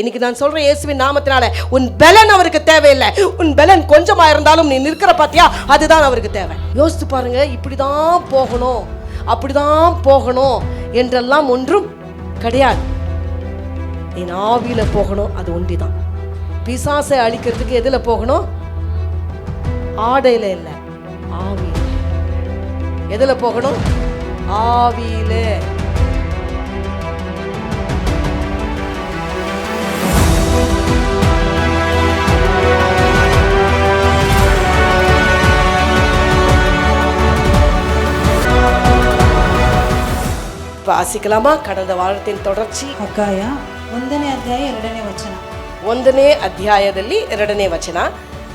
இன்னைக்கு நான் சொல்றேன், இயேசுவின் நாமத்தினால உன் பலன் அவருக்கு தேவையில்லை. உன் பலன் கொஞ்சமா இருந்தாலும் நீ நிற்கிற பாத்தியா, அதுதான் அவருக்கு தேவை. யோசித்து பாருங்க, இப்படிதான் போகணும் அப்படிதான் போகணும் என்றெல்லாம் ஒன்றும் கிடையாது. என் ஆவியில போகணும், அது ஒன்றிதான். பிசாசை அழிக்கிறதுக்கு எதுல போகணும்? ஆடையில இல்ல, ஆவியில. எதுல போகணும்? ஆவியில. ವಾಸಿಕಲಾಮ ಕಳೆದ ವಾರத்தின் தொடர்ச்சி ಹಗ್ಗಾಯ 1ನೇ ಅಧ್ಯಾಯ 2ನೇ ವಚನ. 1ನೇ ಅಧ್ಯಾಯದಲ್ಲಿ 2ನೇ ವಚನ.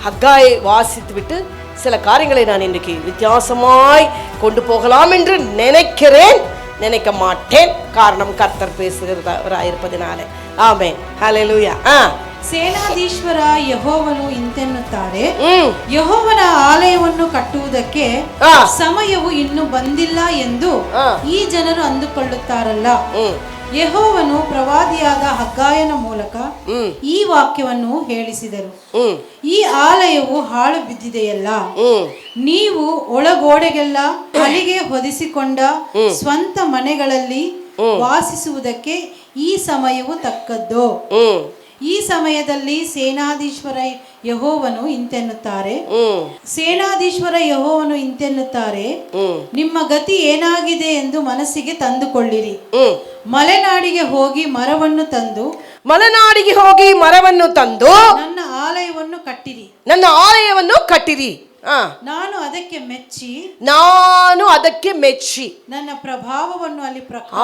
ஹக்காயை வாசித்துவிட்டு சில காரியங்களை நான் இன்றைக்கு வித்தியாசமாய் கொண்டு போகலாம் என்று நினைக்கிறேன், நினைக்க மாட்டேன். காரணம் கர்த்தர் பேசுகிறவராயிருப்பதினாலே. Amen, hallelujah. ಸೇನಾಧೀಶ್ವರ ಯೆಹೋವನು ಇಂತೆನ್ನುತ್ತಾರೆ, ಯೆಹೋವನ ಆಲಯವನ್ನು ಕಟ್ಟುವುದಕ್ಕೆ ಸಮಯವು ಇನ್ನು ಬಂದಿಲ್ಲ ಎಂದು ಈ ಜನರು ಅಂದುಕೊಳ್ಳುತ್ತಾರಲ್ಲ. ಯೆಹೋವನು ಪ್ರವಾದಿಯಾದ ಹಗ್ಗಾಯನ ಮೂಲಕ ಈ ವಾಕ್ಯವನ್ನು ಹೇಳಿಸಿದರು. ಈ ಆಲಯವು ಹಾಳು ಬಿದ್ದಿದೆಯಲ್ಲ, ನೀವು ಒಳಗೋಡೆಗೆಲ್ಲ ಹಲಿಗೆ ಹೊದಿಸಿಕೊಂಡ ಸ್ವಂತ ಮನೆಗಳಲ್ಲಿ ವಾಸಿಸುವುದಕ್ಕೆ ಈ ಸಮಯವು ತಕ್ಕದ್ದು. ಈ ಸಮಯದಲ್ಲಿ ಸೇನಾಧೀಶ್ವರ ಯೆಹೋವನು ಇಂತೆನ್ನುತ್ತಾರೆ, ಸೇನಾಧೀಶ್ವರ ಯೆಹೋವನು ಇಂತೆನ್ನುತ್ತಾರೆ, ನಿಮ್ಮ ಗತಿ ಏನಾಗಿದೆ ಎಂದು ಮನಸ್ಸಿಗೆ ತಂದುಕೊಳ್ಳಿರಿ. ಮಲೆನಾಡಿಗೆ ಹೋಗಿ ಮರವನ್ನು ತಂದು ನನ್ನ ಆಲಯವನ್ನು ಕಟ್ಟಿರಿ. ನಾನು ಅದಕ್ಕೆ ಮೆಚ್ಚಿ ನನ್ನ ಪ್ರಭಾವವನ್ನು ಅಲ್ಲಿ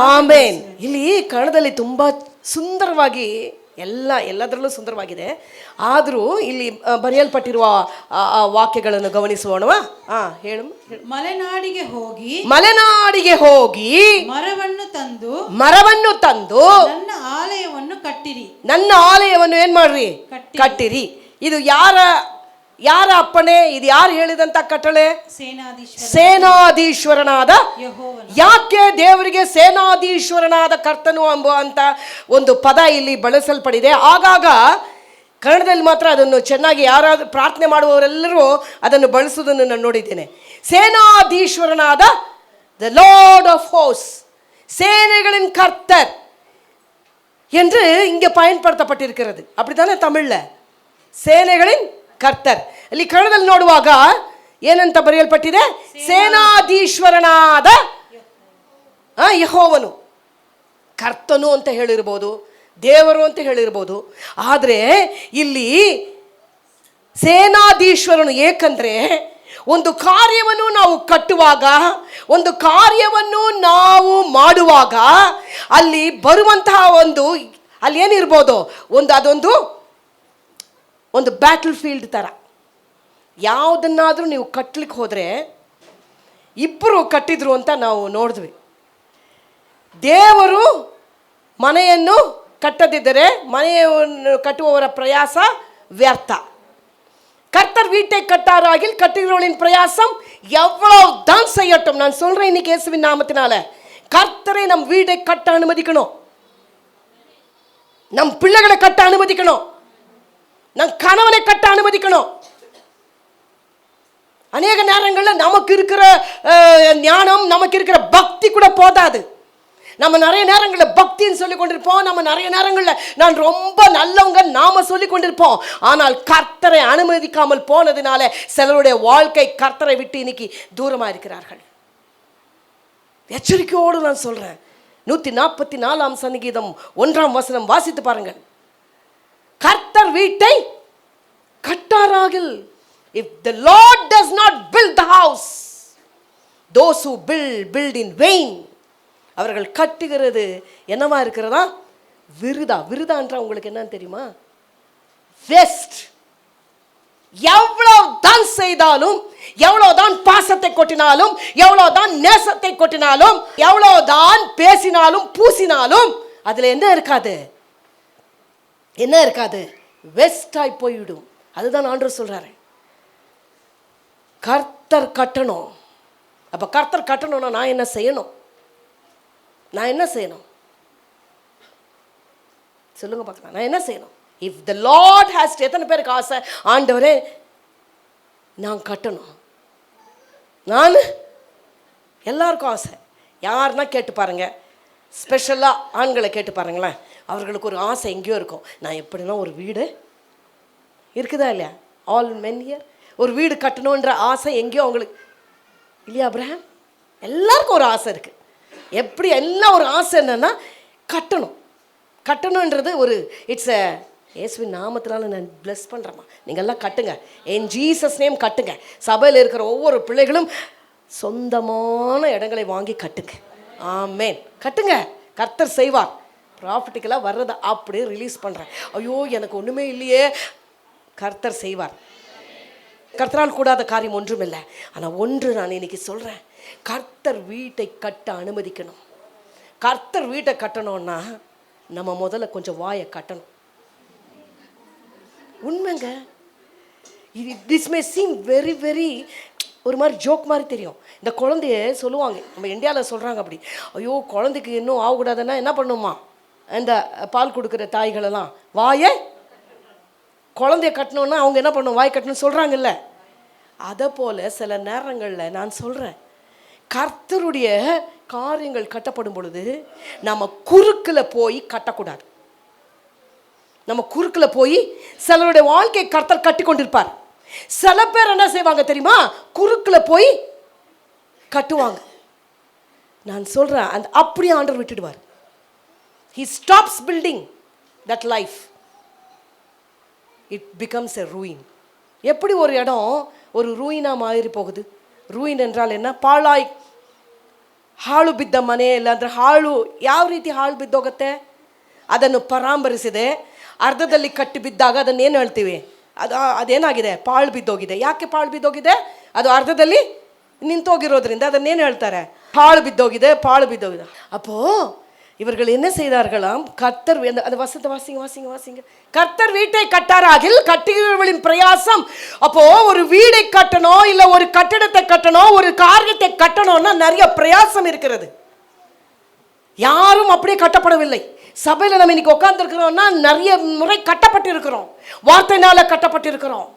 ಆಮೆನ್. ಇಲ್ಲಿ ಕನ್ನಡದಲ್ಲಿ ತುಂಬಾ ಸುಂದರವಾಗಿ ಎಲ್ಲದರಲ್ಲೂ ಸುಂದರವಾಗಿದೆ. ಆದರೂ ಇಲ್ಲಿ ಬರೆಯಲ್ಪಟ್ಟಿರುವ ವಾಕ್ಯಗಳನ್ನು ಗಮನಿಸೋಣವಾ? ಹೇಳು. ಮಲೆನಾಡಿಗೆ ಹೋಗಿ ಮರವನ್ನು ತಂದು ನನ್ನ ಆಲಯವನ್ನು ಕಟ್ಟಿರಿ. ನನ್ನ ಆಲಯವನ್ನು ಏನ್ ಮಾಡ್ರಿ? ಕಟ್ಟಿರಿ. ಇದು ಯಾರ ಅಪ್ಪಣೆ? ಇದು ಯಾರು ಹೇಳಿದಂತ ಕಟ್ಟಳೆ? ಸೇನಾಧೀಶ್ವರನಾದ ಯಾಕೆ ದೇವರಿಗೆ ಸೇನಾಧೀಶ್ವರನಾದ ಕರ್ತನು ಎಂಬುವಂತ ಒಂದು ಪದ ಇಲ್ಲಿ ಬಳಸಲ್ಪಡಿದೆ. ಆಗಾಗ ಕನ್ನಡದಲ್ಲಿ ಮಾತ್ರ ಅದನ್ನು ಚೆನ್ನಾಗಿ ಯಾರಾದ್ರೂ ಪ್ರಾರ್ಥನೆ ಮಾಡುವವರೆಲ್ಲರೂ ಅದನ್ನು ಬಳಸುವುದನ್ನು ನಾನು ನೋಡಿದ್ದೇನೆ. ಸೇನಾಧೀಶ್ವರನಾದ ದ ಲಾರ್ಡ್ ಆಫ್ ಹೋಸ್ಟ್, சேனைகளின் கர்த்தர் என்று இங்கே பயன்படுத்தப்பட்டிருக்கிறது. அப்படித்தானே தமிழ்ல? சேனைகளின் கர்த்தர். ಇಲ್ಲಿ ಕನ್ನಡದಲ್ಲಿ ನೋಡುವಾಗ ಏನಂತ ಬರೆಯಲ್ಪಟ್ಟಿದೆ? ಸೇನಾಧೀಶ್ವರನಾದ ಯೆಹೋವನು. ಕರ್ತನು ಅಂತ ಹೇಳಿರ್ಬೋದು, ದೇವರು ಅಂತ ಹೇಳಿರ್ಬೋದು. ಆದರೆ ಇಲ್ಲಿ ಸೇನಾಧೀಶ್ವರನು. ಏಕೆಂದರೆ ಒಂದು ಕಾರ್ಯವನ್ನು ನಾವು ಕಟ್ಟುವಾಗ, ಒಂದು ಕಾರ್ಯವನ್ನು ನಾವು ಮಾಡುವಾಗ ಅಲ್ಲಿ ಬರುವಂತಹ ಅಲ್ಲಿ ಏನಿರ್ಬೋದು, ಒಂದು ಬ್ಯಾಟಲ್ ಫೀಲ್ಡ್ ಥರ. ಯಾವುದನ್ನಾದರೂ ನೀವು ಕಟ್ಟಲಿಕ್ಕೆ ಹೋದರೆ, ಇಬ್ಬರು ಕಟ್ಟಿದ್ರು ಅಂತ ನಾವು ನೋಡಿದ್ವಿ. ದೇವರು ಮನೆಯನ್ನು ಕಟ್ಟದಿದ್ದರೆ ಮನೆಯನ್ನು கட்டுபவர பிரயாச ವ್ಯರ್ಥ. கர்த்தர் வீட்டை கட்டாராகில் கட்டுகிறவளின் பிரயாசம் எவ்வளவு தான் செய்யட்டும். நான் சொல்றேன் இன்னைக்கு இயேசுவின் நாமத்தினால, கர்த்தரை நம் வீடை கட்ட அனுமதிக்கணும், நம் பிள்ளைகளை கட்ட அனுமதிக்கணும், நம் கணவனை கட்ட அனுமதிக்கணும். அநேக நேரங்களில் நமக்கு இருக்கிற ஞானம், நமக்கு இருக்கிற பக்தி கூட போதாது. நம்ம நிறைய நேரங்களில் பக்தின்னு சொல்லி கொண்டிருப்போம், நம்ம நிறைய நேரங்களில் நான் ரொம்ப நல்லவங்க நாம சொல்லி கொண்டிருப்போம். ஆனால் கர்த்தரை அனுமதிக்காமல் போனதுனால சிலருடைய வாழ்க்கை கர்த்தரை விட்டு இன்னைக்கு தூரமாக இருக்கிறார்கள். எச்சரிக்கையோடு நான் சொல்றேன். 144 சங்கீதம் 1 வசனம் வாசித்து பாருங்கள். கர்த்தர் வீட்டை கட்டாராகில், if the Lord does not build the house, those who build in vain. அவர்கள் கட்டுகிறது என்னவா இருக்கிறதா? விருதான்ற உங்களுக்கு என்னன்னு தெரியுமா? வேஸ்ட். எவ்வளவுதான் செய்தாலும், எவ்வளவுதான் பாசத்தை கொட்டினாலும், எவ்வளவுதான் நேசத்தை கொட்டினாலும், எவ்வளவுதான் பேசினாலும் பூசினாலும் அதுல என்ன இருக்காது? வேஸ்டாய் போய்விடும். அதுதான் ஆண்டவர் சொல்றாரு. கர்த்தர் கட்டணும். அப்ப கர்த்தர் கட்டணும்னா நான் என்ன செய்யணும்? சொல்லுங்க பார்க்கலாம், நான் என்ன செய்யணும்? இஃப் த லார்ட் ஹேஸ், எத்தனை பேருக்கு ஆசை, ஆண்டவரே நான் கட்டணும்? நான் எல்லாருக்கும் ஆசை. யாருன்னா கேட்டு பாருங்க, ஸ்பெஷலாக ஆண்களை கேட்டு பாருங்களேன், அவர்களுக்கு ஒரு ஆசை எங்கேயோ இருக்கும். நான் எப்படின்னா ஒரு வீடு இருக்குதா இல்லையா? ஆல் மென் ஹியர் ஒரு வீடு கட்டணுன்ற ஆசை எங்கேயோ அவங்களுக்கு இல்லையா? அப்ரஹாம், எல்லாருக்கும் ஒரு ஆசை இருக்குது. எப்படி எல்லாம் ஒரு ஆசை என்னன்னா கட்டணும். கட்டணுன்றது ஒரு இட்ஸ் அ இயேசுவின் நாமத்தினால நான் பிளஸ் பண்ணுறேம்மா, நீங்கள் எல்லாம் கட்டுங்க, என் ஜீசஸ் நேம் கட்டுங்க. சபையில் இருக்கிற ஒவ்வொரு பிள்ளைகளும் சொந்தமான இடங்களை வாங்கி கட்டுங்க. ஆமேன், கட்டுங்க, கர்த்தர் செய்வார். ப்ராஃபிட்டிக்கலாக வர்றதை அப்படியே ரிலீஸ் பண்ணுறேன். ஐயோ எனக்கு ஒன்றுமே இல்லையே, கர்த்தர் செய்வார். கர்த்தரால் கூடாத காரியம் ஒன்றும் இல்லை. ஆனால் ஒன்று நான் இன்னைக்கு சொல்கிறேன், கர்த்தர் வீட்டை கட்ட அனுமதிக்கணும். கர்த்தர் வீட்டை கட்டணும்னா நம்ம முதல்ல கொஞ்சம் வாயை கட்டணும். உண்மைங்க, இது this may seem very very ஒரு மாதிரி ஜோக் மாதிரி தெரியும். இந்த குழந்தைய சொல்லுவாங்க, நம்ம இந்தியாவில் சொல்கிறாங்க அப்படி, ஐயோ குழந்தைக்கு இன்னும் ஆகக்கூடாதுன்னா என்ன பண்ணுமா, இந்த பால் கொடுக்குற தாய்களெல்லாம் வாயை குழந்தைய கட்டணுன்னா அவங்க என்ன பண்ணுவோம், வாய் கட்டணும்னு சொல்கிறாங்கல்ல. அதை போல் சில நேரங்களில் நான் சொல்கிறேன், கர்த்தருடைய காரியங்கள் கட்டப்படும் பொழுது நம்ம குறுக்கில் போய் கட்டக்கூடாது. நம்ம குறுக்கில் போய் சிலருடைய வாழ்க்கை கர்த்தர் கட்டி கொண்டிருப்பார். சில பேர் என்ன செய்வாங்க தெரியுமா, குறுக்கில் போய் கட்டுவாங்க. நான் சொல்கிறேன், அந்த அப்படியே ஆண்டவர் விட்டுடுவார். He stops building that life. It becomes a ruin. எப்படி ஒரு இடம் ஒரு ரூயினாக மாறி போகுது? ರೂಯಿನ್ ಎಂದ್ರಾಲ್ ಏನ ಪಾಳಾಯ್ ಹಾಳು ಬಿದ್ದ ಮನೆ ಇಲ್ಲಾಂದರೆ ಹಾಳು ಯಾವ ರೀತಿ ಹಾಳು ಬಿದ್ದೋಗುತ್ತೆ? ಅದನ್ನು ಪರಾಂಬರಿಸಿದೆ, ಅರ್ಧದಲ್ಲಿ ಕಟ್ಟಿ ಬಿದ್ದಾಗ ಅದನ್ನೇನು ಹೇಳ್ತೀವಿ, ಅದೇನಾಗಿದೆ, ಪಾಳು ಬಿದ್ದೋಗಿದೆ. ಯಾಕೆ ಪಾಳು ಬಿದ್ದೋಗಿದೆ? ಅದು ಅರ್ಧದಲ್ಲಿ நின்றுகிரோதிರಿಂದ அதன்னேன்னு ಹೇಳ್ತಾರೆ, பாழ் பித்தோகிதே, பாழ் பித்தோகிதே. அப்போ இவர்கள் என்ன செய்தார்களாம்? கர்த்தர் அந்த வசனத்தை வாசிங்க. கர்த்தர் வீட்டை கட்டாராகில் கட்டுகிறவர்களின் பிரயாசம். அப்போ ஒரு வீடை கட்டணும், இல்லை ஒரு கட்டிடத்தை கட்டணும், ஒரு காரியத்தை கட்டணும்னா நிறைய பிரயாசம் இருக்கிறது. யாரும் அப்படியே கட்டப்படவில்லை. சபையில் நம்ம இன்னைக்கு உட்கார்ந்துருக்கிறோம்னா நிறைய முறை கட்டப்பட்டு இருக்கிறோம், வார்த்தையினால கட்டப்பட்டு இருக்கிறோம்.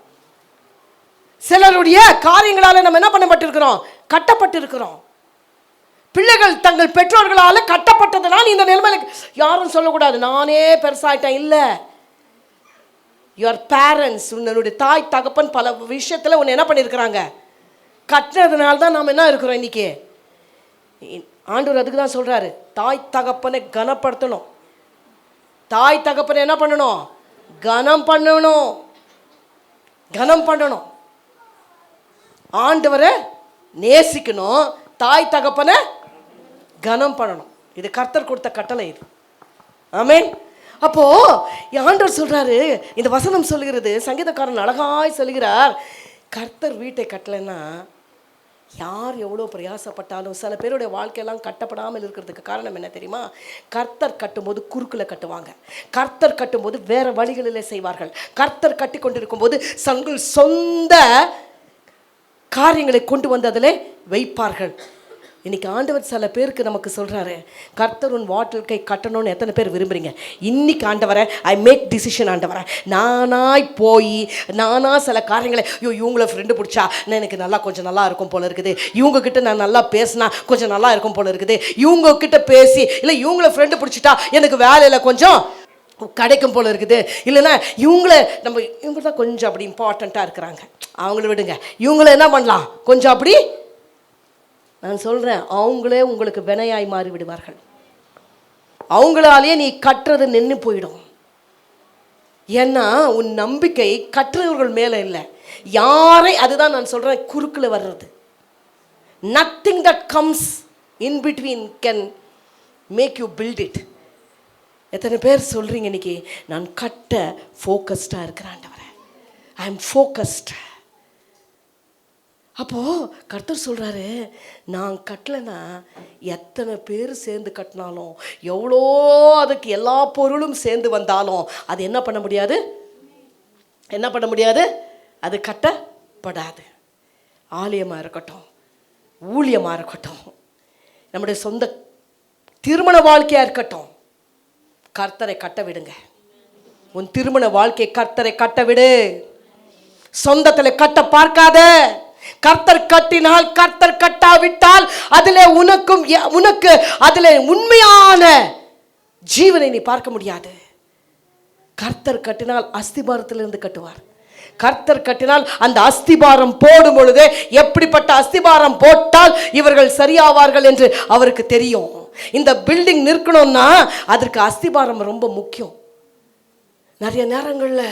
சிலருடைய காரியங்களால நம்ம என்ன பண்ணப்பட்டிருக்கிறோம், கட்டப்பட்டிருக்கிறோம். பிள்ளைகள் தங்கள் பெற்றோர்களால் கட்டப்பட்டதுனால் இந்த நிலைமையில யாரும் சொல்லக்கூடாது நானே பெருசாயிட்டேன். இல்லை, யுவர் பேரண்ட்ஸ், உன்னுடைய தாய் தகப்பன் பல விஷயத்தில் உன்னை என்ன பண்ணியிருக்கிறாங்க, கட்டுறதுனால தான் நாம் என்ன இருக்கிறோம் இன்னைக்கு. ஆண்டவர் அதுக்கு தான் சொல்கிறாரு, தாய் தகப்பனை கனப்படுத்தணும். தாய் தகப்பனை என்ன பண்ணணும், கனம் பண்ணணும். ஆண்டவரை நேசிக்கணும், தாய் தகப்பனை கனம் பண்ணணும். இது கர்த்தர் கொடுத்த கட்டளை இது. ஆமென். அப்போ ஆண்டவர் சொல்றாரு, இந்த வசனம் சொல்லுகிறது, சங்கீதக்காரன் அழகாய் சொல்லுகிறார், கர்த்தர் வீட்டை கட்டலைன்னா யார் எவ்வளோ பிரயாசப்பட்டாலும் சில பேருடைய வாழ்க்கையெல்லாம் கட்டப்படாமல் இருக்கிறதுக்கு காரணம் என்ன தெரியுமா? கர்த்தர் கட்டும்போது குறுக்கில் கட்டுவாங்க, கர்த்தர் கட்டும்போது வேற வழிகளிலே செய்வார்கள். கர்த்தர் கட்டி கொண்டிருக்கும் போது தங்கள் சொந்த காரியங்களை கொண்டு வந்து அதில் வைப்பார்கள். இன்னைக்கு ஆண்டவர் சில பேருக்கு நமக்கு சொல்கிறாரு, கர்த்தர் உன் வாழ்க்கை கட்டணும்னு எத்தனை பேர் விரும்புகிறீங்க? இன்னைக்கு ஆண்டவரை ஐ மேக் டிசிஷன், ஆண்டவரை நானாய் போய் நானாக சில காரியங்களை, இவங்கள ஃப்ரெண்டு பிடிச்சா எனக்கு நல்லா கொஞ்சம் நல்லா இருக்கும் போல இருக்குது, இவங்கக்கிட்ட நான் நல்லா பேசினா கொஞ்சம் நல்லா இருக்கும் போல இருக்குது, இவங்கக்கிட்ட பேசி இல்லை இவங்கள ஃப்ரெண்டு பிடிச்சிட்டா எனக்கு வேலையில் கொஞ்சம் கிடைக்கும் போல இருக்குது, இல்லைன்னா இவங்க தான் கொஞ்சம் அப்படி இம்பார்ட்டண்ட்டாக இருக்கிறாங்க, அவங்கள விடுங்க, இவங்கள என்ன பண்ணலாம் கொஞ்சம் அப்படி. நான் சொல்கிறேன், அவங்களே உங்களுக்கு வினையாய் மாறி விடுவார்கள். அவங்களாலேயே நீ கட்டுறது நின்று போயிடும். ஏன்னா உன் நம்பிக்கை கட்டுறவர்கள் மேலே இல்லை, யாரை, அதுதான் நான் சொல்கிறேன், குறுக்கில் வர்றது. Nothing that comes in between can make you build it. எத்தனை பேர் சொல்கிறீங்க இன்னைக்கு, நான் கட்ட ஃபோக்கஸ்டாக இருக்கிறாண்டவரே, ஐ எம் ஃபோக்கஸ்ட். அப்போது கர்த்தர் சொல்கிறாரு, நான் கட்டலைன்னா எத்தனை பேர் சேர்ந்து கட்டினாலும், எவ்வளோ அதுக்கு எல்லா பொருளும் சேர்ந்து வந்தாலும் அது என்ன பண்ண முடியாது, அது கட்டப்படாது. ஆலயமாக இருக்கட்டும், ஊழியமாக இருக்கட்டும், நம்முடைய சொந்த திருமண வாழ்க்கையாக இருக்கட்டும், கர்த்தரை கட்ட விடுங்க. உன் திருமண வாழ்க்கை கர்த்தரை கட்ட விடு. சொந்தத்துல கட்ட பார்க்காத. கர்த்தர் கட்டினால், கர்த்தர் கட்டாவிட்டால் அதிலே உனக்கு அதிலே உண்மையான ஜீவனை நீ பார்க்க முடியாது. கர்த்தர் கட்டினால் அஸ்திபாரத்திலிருந்து கட்டுவார். கர்த்தர் கட்டினால் அந்த அஸ்திபாரம் போடும் பொழுது எப்படிப்பட்ட அஸ்திபாரம் போட்டால் இவர்கள் சரியாவார்கள் என்று அவருக்கு தெரியும். இந்த பில்டிங் நிற்கணும்னா அதற்கு அஸ்திபாரம் ரொம்ப முக்கியம். நிறைய நேரங்களில்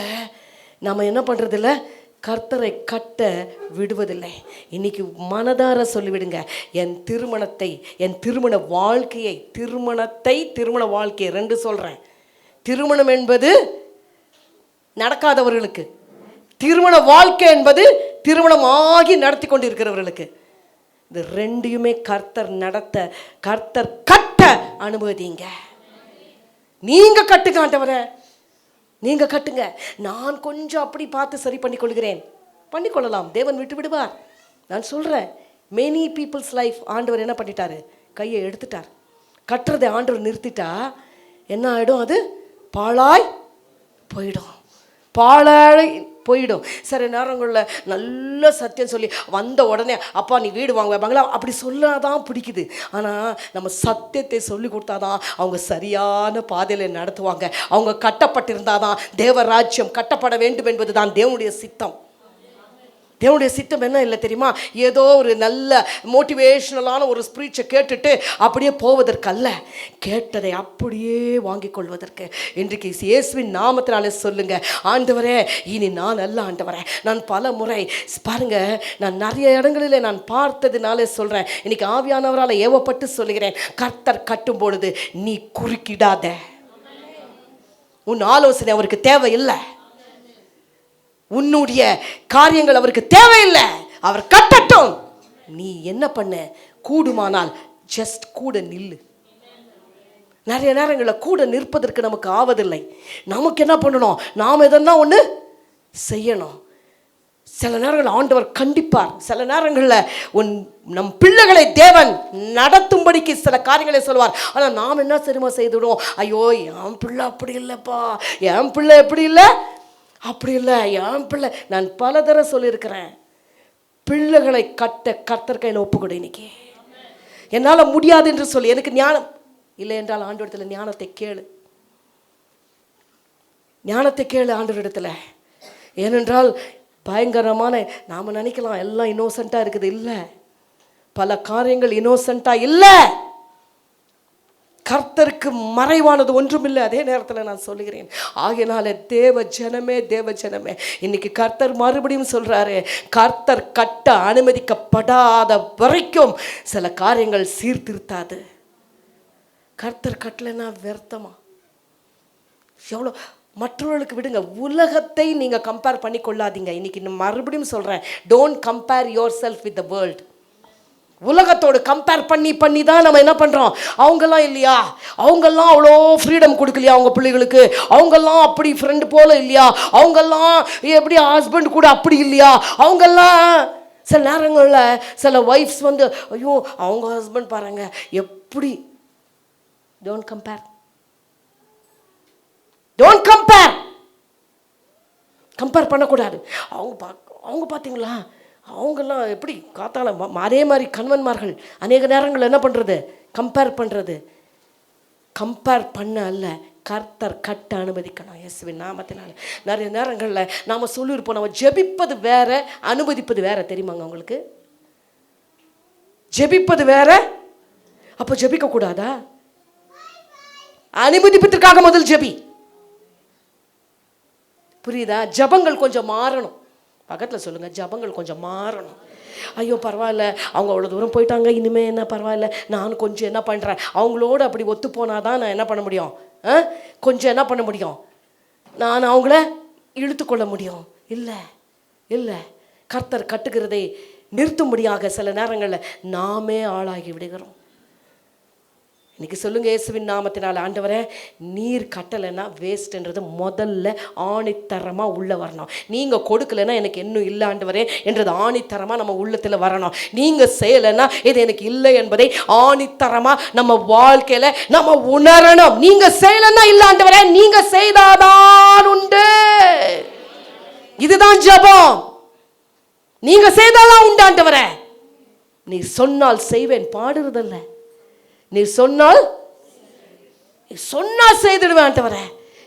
நம்ம என்ன பண்றதில்ல, கர்த்தரை கட்ட விடுவதில்லை. இன்னைக்கு மனதார சொல்லிவிடுங்க, என் திருமண வாழ்க்கையை திருமண வாழ்க்கையை ரெண்டு சொல்றேன். திருமணம் என்பது நடக்காதவர்களுக்கு, திருமண வாழ்க்கை என்பது திருமணம் ஆகி நடத்தி கொண்டு இருக்கிறவர்களுக்கு. இது ரெண்டையுமே கர்த்தர் கட்ட அனுமதிங்க. நீங்க கட்டுங்க ஆண்டவரே, நீங்க கட்டுங்க. நான் கொஞ்சம் அப்படி பார்த்து சரி பண்ணிக்கொள்ளலாம். தேவன் விட்டு விடுவார். நான் சொல்றேன், மெனி பீப்புள்ஸ் லைஃப் ஆண்டவர் என்ன பண்ணிட்டாரு, கையை எடுத்துட்டார். கட்டுறதை ஆண்டவர் நிறுத்திட்டா என்ன ஆயிடும், அது பாழாய் போயிடும். சில நேரங்களில் நல்ல சத்தியம் சொல்லி வந்த உடனே அப்பா நீ வீடு வாங்குவ பங்களா அப்படி சொல்லாதான் பிடிக்குது. ஆனால் நம்ம சத்தியத்தை சொல்லி கொடுத்தாதான் அவங்க சரியான பாதையில் நடத்துவாங்க. அவங்க கட்டப்பட்டிருந்தாதான் தேவராஜ்யம் கட்டப்பட வேண்டும் என்பது தான் தேவனுடைய சித்தம். தேவனுடைய சித்தம் என்ன இல்லை தெரியுமா, ஏதோ ஒரு நல்ல மோட்டிவேஷனலான ஒரு ஸ்பீச்சை கேட்டுட்டு அப்படியே போவதற்கல்ல, கேட்டதை அப்படியே வாங்கி கொள்வதற்கு. இன்றைக்கு இயேசுவின் நாமத்தினாலே சொல்லுங்க, ஆண்டவரே இனி நான் அல்ல ஆண்டவரே. நான் பல முறை பாருங்க, நான் நிறைய இடங்களில் நான் பார்த்ததுனாலே சொல்கிறேன். இன்னைக்கு ஆவியானவரால் ஏவப்பட்டு சொல்லுகிறேன், கர்த்தர் கட்டும் பொழுது நீ குறுக்கிடாத. உன் ஆலோசனை அவருக்கு தேவையில்லை, உன்னுடைய காரியங்கள் அவருக்கு தேவையில்லை. அவர் கட்டட்டும். நீ என்ன பண்ண, கூடுமானால் ஜஸ்ட் கூட நில்லு. நிறைய நேரங்களில் கூட நிற்பதற்கு நமக்கு ஆவதில்லை. நமக்கு என்ன பண்ணணும், நாம் எதனா ஒன்று செய்யணும். சில நேரங்களில் ஆண்டவர் கண்டிப்பார். சில நேரங்களில் நம் பிள்ளைகளை தேவன் நடத்தும்படிக்கு சில காரியங்களை சொல்வார். ஆனால் நாம் என்ன சரிமா செய்துவிடுவோம், ஐயோ என் பிள்ளை அப்படி இல்லைப்பா, என் பிள்ளை எப்படி இல்லை அப்படி இல்லை, என் பிள்ளை. நான் பல தடவை சொல்லியிருக்கிறேன், பிள்ளைகளை கட்ட கர்த்தர் கையில் ஒப்புக்கொடு. இன்னைக்கு என்னால் முடியாது என்று சொல்லி, எனக்கு ஞானம் இல்லை என்றால் ஆண்டவரிடத்தில் ஞானத்தை கேளு ஆண்டவரிடத்தில். ஏனென்றால் பயங்கரமான, நாம் நினைக்கலாம் எல்லாம் இன்னோசென்ட்டாக இருக்குது. இல்லை, பல காரியங்கள் இன்னோசென்ட்டாக இல்லை. கர்த்தருக்கு மறைவானது ஒன்றுமில்லை. அதே நேரத்தில் நான் சொல்லுகிறேன், ஆகையினால தேவ ஜனமே இன்னைக்கு கர்த்தர் மறுபடியும் சொல்றாரு, கர்த்தர் கட்ட அனுமதிக்கப்படாத வரைக்கும் சில காரியங்கள் சீர்திருத்தாது. கர்த்தர் கட்டலைன்னா வியர்த்தமா? எவ்வளோ மற்றவர்களுக்கு விடுங்க, உலகத்தை நீங்க கம்பேர் பண்ணி கொள்ளாதீங்க. இன்னைக்கு மறுபடியும் சொல்றேன், don't compare your self with the world. உலகத்தோடு கம்பேர் பண்ணி தான் நம்ம என்ன பண்ணுறோம், அவங்கெல்லாம் இல்லையா, அவங்கெல்லாம் அவ்வளோ ஃப்ரீடம் கொடுக்கலையா அவங்க பிள்ளைகளுக்கு, அவங்கெல்லாம் அப்படி ஃப்ரெண்டு போல இல்லையா, அவங்கெல்லாம் எப்படி ஹஸ்பண்ட் கூட அப்படி இல்லையா, அவங்கெல்லாம். சில நேரங்களில் சில ஒய்ஃப்ஸ் ஐயோ அவங்க ஹஸ்பண்ட் பாருங்க எப்படி. டோன்ட் கம்பேர் பண்ணக்கூடாது. அவங்க பார்த்தீங்களா, அவங்கெல்லாம் எப்படி காத்தால அதே மாதிரி கணவன்மார்கள் அநேக நேரங்கள் என்ன பண்ணுறது, கம்பேர் பண்ண அல்ல, கர்த்தர் கட்ட அனுமதிக்கணும் இயேசுவின் நாமத்தினால. நிறைய நேரங்களில் நாம் சொல்லியிருப்போம், நம்ம ஜெபிப்பது வேற, அனுமதிப்பது வேற. தெரியுமாங்க உங்களுக்கு? ஜெபிப்பது வேற. அப்போ ஜெபிக்க கூடாதா? அனுமதிப்பதற்காக முதல் ஜெபி. புரியுதா? ஜபங்கள் கொஞ்சம் மாறணும். பக்கத்தில் சொல்லுங்க, ஜபங்கள் கொஞ்சம் மாறணும். ஐயோ பரவாயில்ல, அவங்க அவ்வளோ தூரம் போயிட்டாங்க, இனிமேல் என்ன பரவாயில்ல, நான் கொஞ்சம் என்ன பண்ணுறேன், அவங்களோட அப்படி ஒத்து போனாதான் நான் என்ன பண்ண முடியும், கொஞ்சம் என்ன பண்ண முடியும், நான் அவங்கள இழுத்துக்கொள்ள முடியும். இல்லை, கர்த்தர் இன்னைக்கு சொல்லுங்க, இயேசுவின் நாமத்தினால், ஆண்டவரே நீர் கட்டலைன்னா வேஸ்ட்ன்றது முதல்ல ஆணித்தரமாக உள்ள வரணும். நீங்கள் கொடுக்கலைன்னா எனக்கு இன்னும் இல்லை ஆண்டவரே என்றது ஆணித்தரமாக நம்ம உள்ளத்தில் வரணும். நீங்கள் செய்யலைன்னா இது எனக்கு இல்லை என்பதை ஆணித்தரமாக நம்ம வாழ்க்கையில் நம்ம உணரணும். நீங்கள் செய்யலைன்னா இல்லை ஆண்டவரே, நீங்கள் செய்தாதான் உண்டு. இதுதான் ஜெபம். நீங்க செய்தாதான் உண்டு ஆண்டவரே. நீ சொன்னால் செய்வேன் பாடுறதில்ல, நீ சொன்னால் செய்திடுவேன் ஆண்டவரே.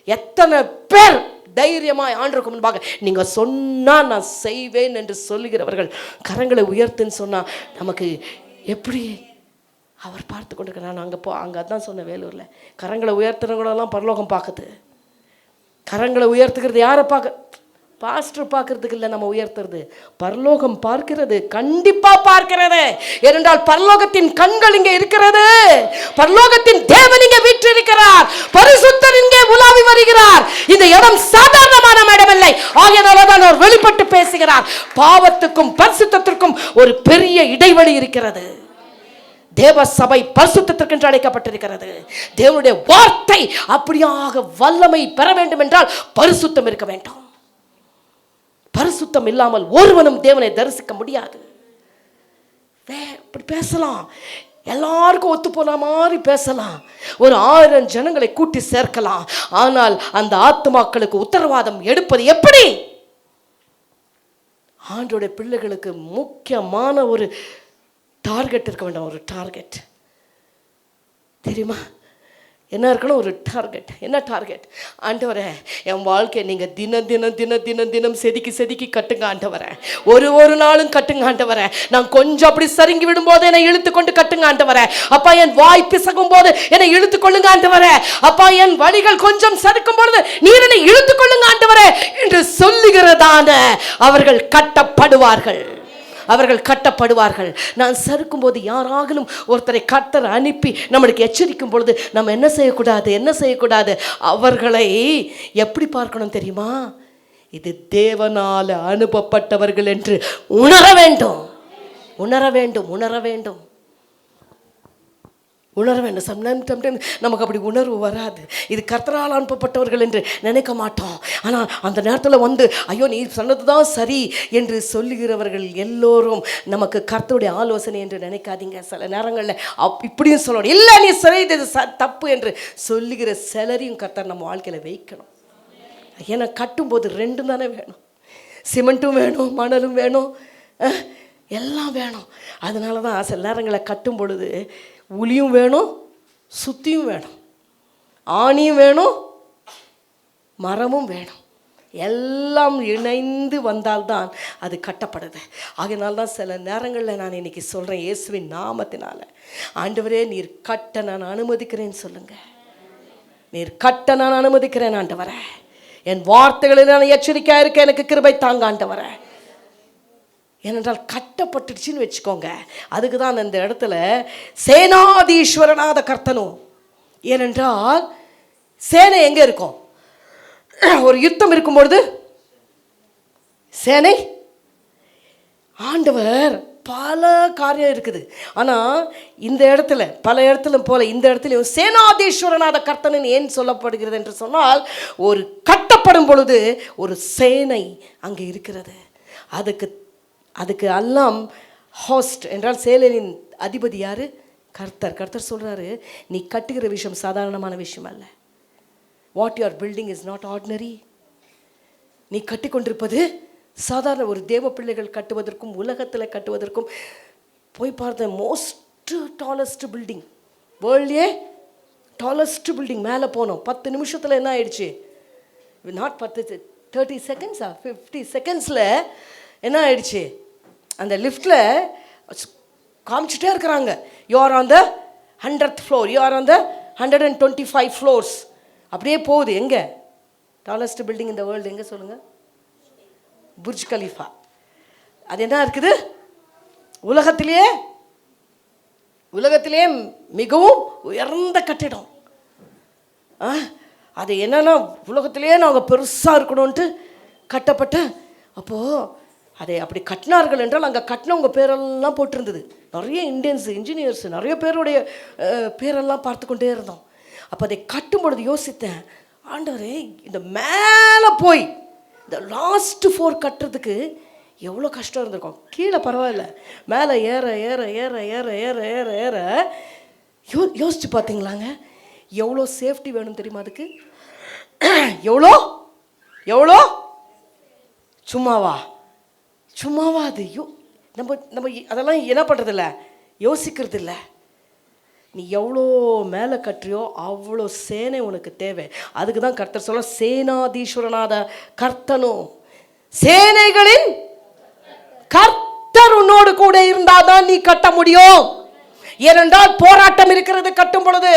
எத்தனை பேர் தைரியமாய் ஆண்டவருக்கு முன்பாக நீங்க சொன்னா நான் செய்வேன் என்று சொல்லுகிறவர்கள் கரங்களை உயர்த்துன்னு சொன்னா நமக்கு எப்படி அவர் பார்த்து கொண்டிருக்கிறார். நான் அங்கே அதான் சொன்ன வேலூரில் கரங்களை உயர்த்துறவங்களெல்லாம் பரலோகம் பார்க்குது. கரங்களை உயர்த்துக்கிறது யாரை பார்க்க? பாஸ்டர் பார்க்கறதுக்கு இல்லை, நம்ம உயர்த்துறது பரலோகம் பார்க்கிறது, கண்டிப்பா பார்க்கிறது. ஏனென்றால் பரலோகத்தின் கண்கள் இங்கே இருக்கிறது. பரலோகத்தின் தேவன் இங்கே வீற்றிருக்கிறார். பரிசுத்தர் இங்கே உலாவி வருகிறார். இந்த இடம் சாதாரணமான இடமில்லை. ஆகையால்தான் அவர் வெளிப்பட்டு பேசுகிறார். பாவத்துக்கும் பரிசுத்தத்திற்கும் ஒரு பெரிய இடைவெளி இருக்கிறது. தேவ சபை பரிசுத்தத்திற்கு என்று அழைக்கப்பட்டிருக்கிறது. தேவனுடைய வார்த்தை அப்படியாக வல்லமை பெற வேண்டும் என்றால் பரிசுத்தம் இருக்க வேண்டும். பரிசுத்தம் இல்லாமல் ஒருவனும் தேவனை தரிசிக்க முடியாது. இப்படி பேசலாம், எல்லாருக்கும் ஒத்து போன மாதிரி பேசலாம், ஒரு 1000 ஜனங்களை கூட்டி சேர்க்கலாம். ஆனால் அந்த ஆத்துமாக்களுக்கு உத்தரவாதம் எடுப்பது எப்படி? ஆண்டோடைய பிள்ளைகளுக்கு முக்கியமான ஒரு டார்கெட் இருக்க வேண்டாம். ஒரு டார்கெட் தெரியுமா? என்ன இருக்கணும்? ஒரு டார்கெட். என்ன டார்கெட்? ஆண்டவரே என் வாழ்க்கையை நீங்கள் தினம் தினம் தினம் தினம் தினம் செதுக்கி கட்டுங்க ஆண்டவரே. ஒரு நாளும் கட்டுங்க ஆண்டவரே. நான் கொஞ்சம் அப்படி சருங்கி விடும்போது என்னை இழுத்து கொண்டு கட்டுங்க ஆண்டவரே. அப்பா என் வாய் பிசகும் போது என்னை இழுத்து கொள்ளுங்க ஆண்டவரே. அப்பா என் வழிகள் கொஞ்சம் சறுக்கும் பொழுது நீர் என்னை இழுத்து கொள்ளுங்க ஆண்டவரே என்று சொல்லுகிறதான அவர்கள் கட்டப்படுவார்கள். அவர்கள் கட்டப்படுவார்கள். நான் சறுக்கும் போது யாராகலும் ஒருத்தரை கர்த்தர் அனுப்பி நம்மளுக்கு எச்சரிக்கும் பொழுது நம்ம என்ன செய்யக்கூடாது? அவர்களை எப்படி பார்க்கணும் தெரியுமா? இது தேவனால் அனுப்பப்பட்டவர்கள் என்று உணர வேண்டும். சம்டைம் நமக்கு அப்படி உணர்வு வராது. இது கர்த்தரால் அனுப்பப்பட்டவர்கள் என்று நினைக்க மாட்டோம். ஆனால் அந்த நேரத்தில் ஐயோ நீ சொன்னதுதான் சரி என்று சொல்லுகிறவர்கள் எல்லோரும் நமக்கு கர்த்தருடைய ஆலோசனை என்று நினைக்காதீங்க. சில நேரங்களில் இப்படியும் சொல்லணும், இல்லை நீ சரி இது தப்பு என்று சொல்லுகிற சிலரையும் கர்த்தர் நம்ம வாழ்க்கையில் வைக்கணும். ஏன்னா கட்டும்போது 2 தானே வேணும். சிமெண்ட்டும் வேணும், மணலும் வேணும், எல்லாம் வேணும். அதனால தான் சில நேரங்களில் கட்டும் பொழுது உளியும் வேணும், சுத்தியும் வேணும், ஆணியும் வேணும், மரமும் வேணும். எல்லாம் இணைந்து வந்தால்தான் அது கட்டப்படுது. ஆகையினால்தான் சில நேரங்களில் நான் இன்னைக்கு சொல்கிறேன், இயேசுவின் நாமத்தினால ஆண்டவரே நீர் கட்ட நான் அனுமதிக்கிறேன்னு சொல்லுங்க. நீர் கட்ட நான் அனுமதிக்கிறேன் ஆண்டவரே. என் வார்த்தைகளில் நான் எச்சரிக்கையாக இருக்க எனக்கு கிருபை தாங்க ஆண்டவரே. ஏனென்றால் கட்டப்பட்டுடுச்சின்னு வச்சுக்கோங்க. அதுக்கு தான் இந்த இடத்துல சேனாதீஸ்வரனாத கர்த்தனும். ஏனென்றால் சேனை எங்கே இருக்கும்? ஒரு யுத்தம் இருக்கும்பொழுது சேனை, ஆண்டவர் பல காரியம் இருக்குது. ஆனால் இந்த இடத்துல பல இடத்துல போல இந்த இடத்துலையும் சேனாதீஸ்வரனாத கர்த்தன் ஏன் சொல்லப்படுகிறது என்று சொன்னால், ஒரு கட்டப்படும் பொழுது ஒரு சேனை அங்கே இருக்கிறது. அதுக்கு எல்லாம் ஹோஸ்ட் என்றால் சேனையின் அதிபதி யாரு? கர்த்தர் சொல்றாரு, நீ கட்டுகிற விஷயம் சாதாரணமான விஷயம் அல்ல. What you are building is not ordinary. நீ கட்டி கொண்டிருப்பது சாதாரண ஒரு தேவ பிள்ளைகள் கட்டுவதற்கும் உலகத்தில் கட்டுவதற்கும் போய் பார்த்த மோஸ்ட் டாலஸ்ட் பில்டிங், வேர்ல்ட்லேயே டாலஸ்ட் பில்டிங் மேலே போனோம். 10 நிமிஷத்தில் என்ன ஆயிடுச்சு? நாட் 30 செகண்ட்ஸா 50 செகண்ட்ஸில் என்ன ஆயிடுச்சு? அந்த லிஃப்டில் காமிச்சிட்டே இருக்கிறாங்க, you are on the 100th floor, you are on the 125 floors. அப்படியே போகுது. எங்கே டாலஸ்ட் பில்டிங் இந்த வேர்ல்டு? எங்கே சொல்லுங்கள்? புர்ஜ் கலீஃபா. அது என்ன இருக்குது? உலகத்திலேயே மிகவும் உயர்ந்த கட்டிடம். அது என்னன்னா உலகத்திலேயே நாங்கள் பெருசாக இருக்கணும்ன்ட்டு கட்டப்பட்ட. அப்போது அதை அப்படி கட்டினார்கள் என்றால் அங்கே கட்டினவங்க பேரெல்லாம் போட்டிருந்தது. நிறைய இந்தியன்ஸ் இன்ஜினியர்ஸ் நிறைய பேருடைய பேரெல்லாம் பார்த்து கொண்டே இருந்தோம். அப்போ அதை கட்டும் பொழுது யோசித்தேன், ஆண்டவரே இந்த மேலே போய் இந்த லாஸ்ட் 4 கட்டுறதுக்கு எவ்வளோ கஷ்டம் இருந்திருக்கும். கீழே பரவாயில்ல, மேலே ஏற ஏற ஏற ஏற ஏற ஏற ஏற யோசிச்சு பார்த்தீங்களாங்க, எவ்வளோ சேஃப்டி வேணும் தெரியுமா அதுக்கு? எவ்வளோ எவ்வளோ சும்மாவா அது நம்ம அதெல்லாம் என்ன பண்ணுறதில்ல, யோசிக்கிறது இல்லை. நீ எவ்வளோ மேலே கட்டுறியோ அவ்வளோ சேனை உனக்கு தேவை. அதுக்கு தான் கர்த்தர் சொல்ல, சேனாதீஸ்வரனாத கர்த்தனும் சேனைகளின் கர்த்தர் உன்னோடு கூட இருந்தாதான் நீ கட்ட முடியும். ஏனென்றால் போராட்டம் இருக்கிறது கட்டும் பொழுது,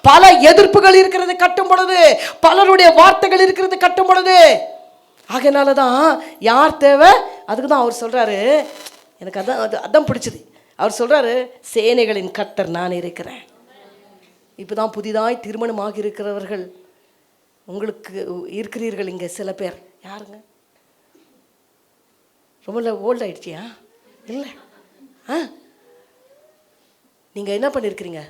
பல எதிர்ப்புகள் இருக்கிறது கட்டும் பொழுது, பலருடைய வார்த்தைகள் இருக்கிறது கட்டும் பொழுது. ஆகையினால தான் யார் தேவை? அதுக்கு தான் அவர் சொல்கிறாரு, எனக்கு அதான் பிடிச்சது. அவர் சொல்கிறாரு, சேனைகளின் கர்த்தர் நான் இருக்கிறேன். இப்போ தான் புதிதாய் திருமணமாகி இருக்கிறவர்கள் உங்களுக்கு இருக்கிறீர்கள் இங்கே சில பேர். யாருங்க? ரொம்ப ஓல்ட் ஆயிடுச்சியா? இல்லை, நீங்கள் என்ன பண்ணியிருக்கிறீங்க?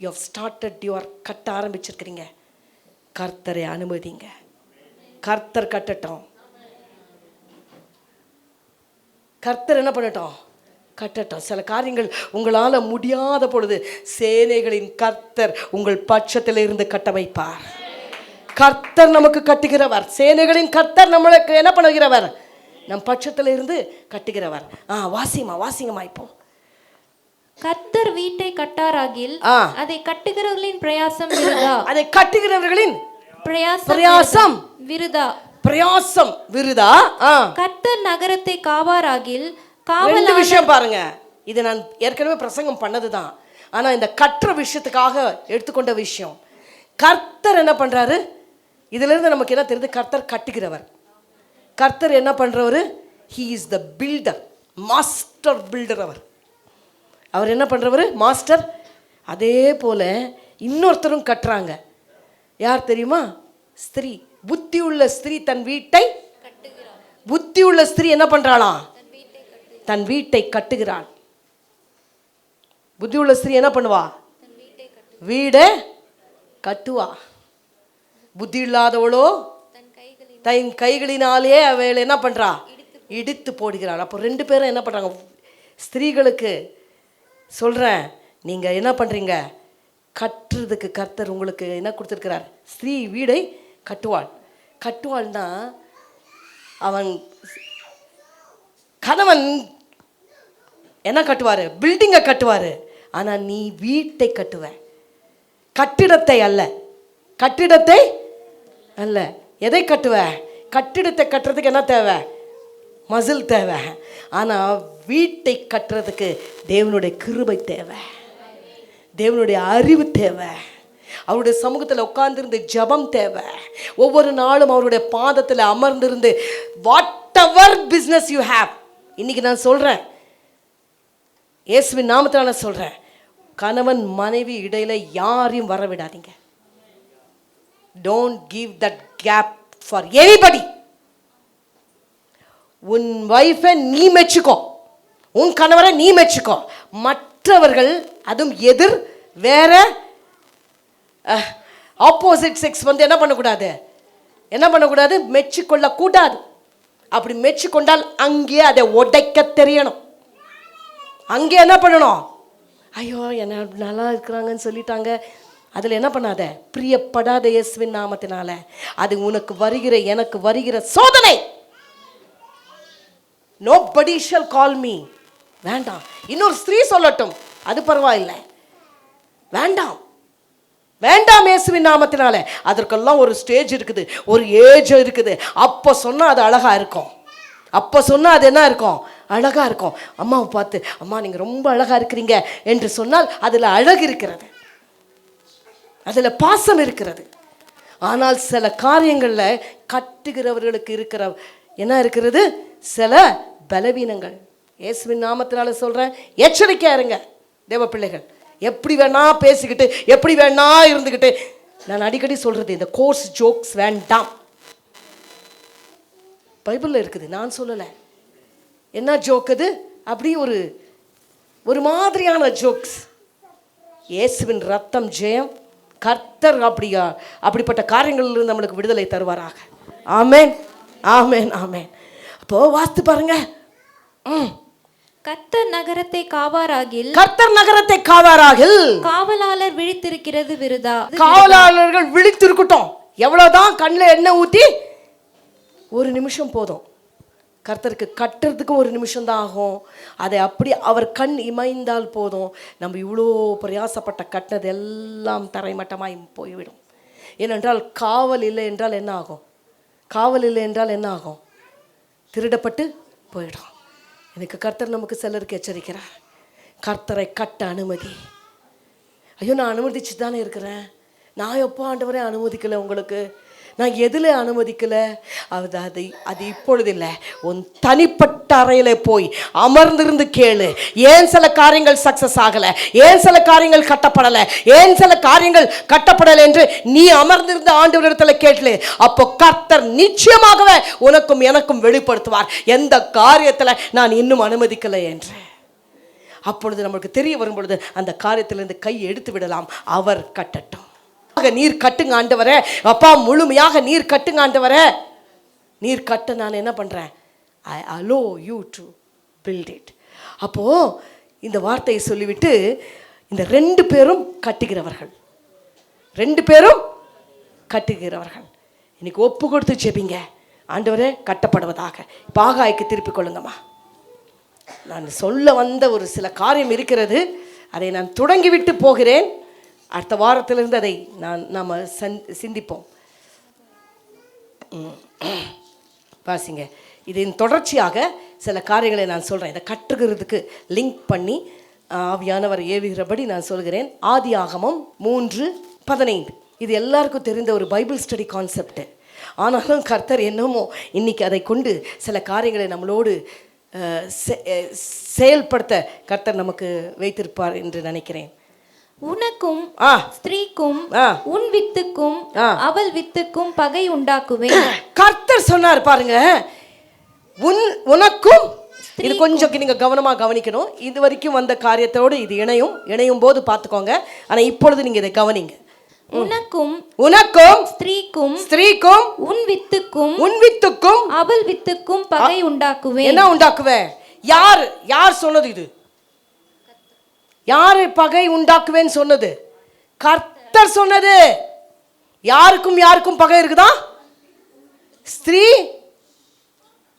யூ ஹவ் ஸ்டார்டட் யுவர் கட்ட ஆரம்பிச்சிருக்கிறீங்க. கர்த்தரை அனுமதிங்க, கர்த்தர் கட்டட்டும். கர்த்தர் என்ன பண்ணட்டும்? கட்டட்டும். சில காரியங்கள் உங்களால் முடியாத பொழுது சேனைகளின் கர்த்தர் உங்கள் பட்சத்தில் இருந்து கட்ட வைப்பார். கர்த்தர் நமக்கு கட்டுகிறவர். சேனைகளின் கர்த்தர் நம்மளுக்கு என்ன பண்ணுகிறவர்? நம் பட்சத்தில் இருந்து கட்டுகிறவர். வாசிங்கம்மா. இப்போ கர்த்தர் வீட்டை கட்டாராகில் அதை கட்டுகிறவர்களின் பிரயாசம் விருதா. அதை கட்டுகிறவர்களின் பிரயாசம் விருதா. பிரயாசம் விருதா. கர்த்தர் நகரத்தை காவாராகில் ரெண்டு விஷயம் பாருங்க. இது நான் ஏற்கனவே பிரசங்கம் பண்ணதுதான். ஆனா இந்த கற்ற விஷயத்துக்காக எடுத்துக்கொண்ட விஷயம். கர்த்தர் என்ன பண்றாரு? இதுல இருந்து நமக்கு என்ன தெரியுது? கர்த்தர் கட்டுகிறவர். கர்த்தர் என்ன பண்றவர்? he is the builder, master builder. அவர் என்ன பண்றவர்? மாஸ்டர். அதே போல இன்னொருத்தரும் கட்டுறாங்க. யார் தெரியுமா? ஸ்திரீ. புத்தி உள்ள ஸ்திரீ தன் வீட்டை புத்தி உள்ள ஸ்திரீ என்ன பண்றாளாம்? தன் வீட்டை கட்டுகிறாள். புத்தி உள்ள ஸ்திரீ என்ன பண்ணுவா? வீடை கட்டுவா. புத்தி இல்லாதவளோ தன் கைகளினாலே அவள் என்ன பண்றா? இடித்து போடுகிறாள். அப்போ 2 பேரும் என்ன பண்றாங்க? ஸ்திரீகளுக்கு சொல்றேன், நீங்க என்ன பண்றீங்க? கட்டுறதுக்கு கர்த்தர் உங்களுக்கு என்ன கொடுத்துருக்கிறார்? ஸ்திரீ வீடை கட்டுவாள். கட்டுவாள்னா அவன் கணவன் என்ன கட்டுவார்? பில்டிங்கை கட்டுவார். ஆனால் நீ வீட்டை கட்டுவ, கட்டிடத்தை அல்ல. கட்டிடத்தை அல்ல, எதை கட்டுவ? கட்டிடத்தை கட்டுறதுக்கு என்ன தேவை? மசில் தேவை. ஆனால் வீட்டை கட்டுறதுக்கு தேவனுடைய கிருபை தேவை, தேவனுடைய அறிவு தேவை, அவருடைய சமூகத்தில் உட்கார்ந்திருந்து ஜபம் தேவை. ஒவ்வொரு நாளும் அவருடைய பாதத்தில் அமர்ந்திருந்து what ever business you have. இன்னைக்கு நான் சொல்கிறேன், இயேசுவின் நாமத்தில் நான் சொல்கிறேன், கணவன் மனைவி இடையில யாரையும் வர விடாதீங்க. Don't give that gap for anybody. உன் வைஃபை நீ மெச்சுக்கோ, உன் கணவரை நீ மெச்சுக்கோ. மற்றவர்கள், அதுவும் எதிர் வேற ஆப்போசிட் செக்ஸ் என்ன பண்ணக்கூடாது? என்ன பண்ணக்கூடாது? மெச்சுக்கொள்ள கூடாது. அப்படி மெச்சுக்கொண்டால் அங்கே அதை உடைக்க தெரியணும். அங்கே என்ன பண்ணணும்? ஐயோ என்ன நல்லா இருக்கிறாங்கன்னு சொல்லிட்டாங்க, அதில் என்ன பண்ணாத, பிரியப்படாத இயேசுவின் நாமத்தினால. அது உனக்கு வருகிற எனக்கு வருகிற சோதனை. nobody shall call me. வேண்டாம். இன்னொரு ஸ்திரீ சொல்லட்டும், அது பரவாயில்லை. வேண்டாம் வேண்டாம் இயேசுவின் நாமத்தினால. அதற்கெல்லாம் ஒரு ஸ்டேஜ் இருக்குது, ஒரு ஏஜ் இருக்குது. அப்போ சொன்னால் அது அழகா இருக்கும். அப்போ சொன்னால் அது என்ன இருக்கும்? அழகா இருக்கும். அம்மாவை பார்த்து, அம்மா நீங்கள் ரொம்ப அழகா இருக்கிறீங்க என்று சொன்னால் அதில் அழகு இருக்கிறது, அதில் பாசம் இருக்கிறது. ஆனால் சில காரியங்களில் கட்டுகிறவர்களுக்கு இருக்கிற என்ன இருக்கிறது? சில பலவீனங்கள். இயேசுவின் நாமத்தினால சொல்கிறேன், எச்சரிக்கையா இருங்க தேவ பிள்ளைகள். எப்படி வேணா பேசிக்கிட்டு, எப்படி வேணா இருந்துக்கிட்டு, நான் அடிக்கடி சொல்கிறது, இந்த கோர்ஸ் ஜோக்ஸ் வேண்டாம். பைபிளில் இருக்குது, நான் சொல்லலை. என்ன ஜோக் அது? அப்படி ஒரு மாதிரியான ஜோக்ஸ். இயேசுவின் ரத்தம் ஜெயம். கர்த்தர் அப்படிப்பட்ட காரியங்களிலிருந்து நம்மளுக்கு விடுதலை தருவாராக. ஆமென், ஆமென், ஆமென். அப்போ வாஸ்து பாருங்க. கர்த்தர் நகரத்தை காவாராகில், கர்த்தர் நகரத்தை காவாராகில், காவலாளர் விழித்திருக்கிறது விருதா. காவலாளர்கள் விழித்திருக்கட்டும். எவ்வளவுதான் கண்ணில் எண்ணெய் ஊத்தி, ஒரு நிமிஷம் போதும். கர்த்தருக்கு கட்டுறதுக்கு ஒரு நிமிஷம் தான் ஆகும். அதை அப்படி அவர் கண் இமைந்தால் போதும், நம்ம இவ்வளோ பிரயாசப்பட்ட கட்டினது எல்லாம் தரைமட்டமாய் போய்விடும். ஏனென்றால் காவல் இல்லை என்றால் என்ன ஆகும்? காவல் இல்லை என்றால் என்ன ஆகும்? திருடப்பட்டு போயிடும். எனக்கு கர்த்தர் நமக்கு சிலருக்கு எச்சரிக்கிறார், கர்த்தரை கட்ட அனுமதி. ஐயோ, நான் அனுமதிச்சு தானே இருக்கிறேன். நான் எப்போ ஆண்டவரே அனுமதிக்கலை உங்களுக்கு? நான் எதில் அனுமதிக்கலை? அது இப்பொழுது இல்லை. உன் தனிப்பட்ட அறையில் போய் அமர்ந்திருந்து கேளு. ஏன் சில காரியங்கள் சக்ஸஸ் ஆகலை, ஏன் சில காரியங்கள் கட்டப்படலை, ஏன் சில காரியங்கள் கட்டப்படலை என்று நீ அமர்ந்திருந்து ஆண்டவரிடத்தில் கேட்கல. அப்போ கர்த்தர் நிச்சயமாகவே உனக்கும் எனக்கும் வெளிப்படுத்துவார் எந்த காரியத்தில் நான் இன்னும் அனுமதிக்கலை என்று. அப்பொழுது நமக்கு தெரிய வரும் பொழுது அந்த காரியத்திலிருந்து கை எடுத்து விடலாம். அவர் கட்டட்டும். நீர் கட்டுங்க ஆண்டவரே, அப்பா முழுமையாக நீர் கட்டுங்க ஆண்டவரே. நீர் கட்ட நான் என்ன பண்றேன்? I allow you to build it. அப்போ இந்த வார்த்தையை சொல்லிவிட்டு இந்த 2 பேரும் கட்டுகிறவர்கள், 2 பேரும் கட்டுகிறவர்கள். இன்னைக்கு ஒப்பு கொடுத்து ஜெபிங்க, ஆண்டவரே கட்டப்படுவதாக. இப்போ ஆகாய்க்கு திருப்பிக் கொள்ளுங்கம்மா. நான் சொல்ல வந்த ஒரு சில காரியம் இருக்கிறது, அதை நான் தொடங்கிவிட்டு போகிறேன். அடுத்த வாரத்திலிருந்து அதை நாம் சிந்திப்போம். வாசிங்க. இதன் தொடர்ச்சியாக சில காரியங்களை நான் சொல்கிறேன். இதை கட்டுகிறதுக்கு லிங்க் பண்ணி ஆவியானவர் ஏவுகிறபடி நான் சொல்கிறேன். ஆதியாகமம் 3:15. இது எல்லாருக்கும் தெரிந்த ஒரு பைபிள் ஸ்டடி கான்செப்ட். ஆனாலும் கர்த்தர் என்னமோ இன்னைக்கு அதை கொண்டு சில காரியங்களை நம்மளோடு செயல்படுத்த கர்த்தர் நமக்கு வைத்திருப்பார் என்று நினைக்கிறேன். உனக்கும் ஸ்திரீக்கும் உன் வித்துக்கும் அவள் வித்துக்கும் பகை உண்டாக்குவேன். கர்த்தர் சொன்னார் பாருங்க, உனக்கும். இது கொஞ்சம் நீங்க கவனமா கவனிக்கணும். இது வரைக்கும் வந்த காரியத்தோடு இது இணையும் போது பார்த்துக்கோங்க. ஆனா இப்பொழுது நீங்க இதை கவனிங்க. உனக்கும் ஸ்திரீக்கும் உன் வித்துக்கும் அவள் வித்துக்கும் பகை உண்டாக்குவேன். என்ன உண்டாக்குவேன்? யார் சொன்னது? இது யாரு பகை உண்டாக்குவேன்னு சொன்னது? கர்த்தர் சொன்னது. யாருக்கும் பகை இருக்குதா?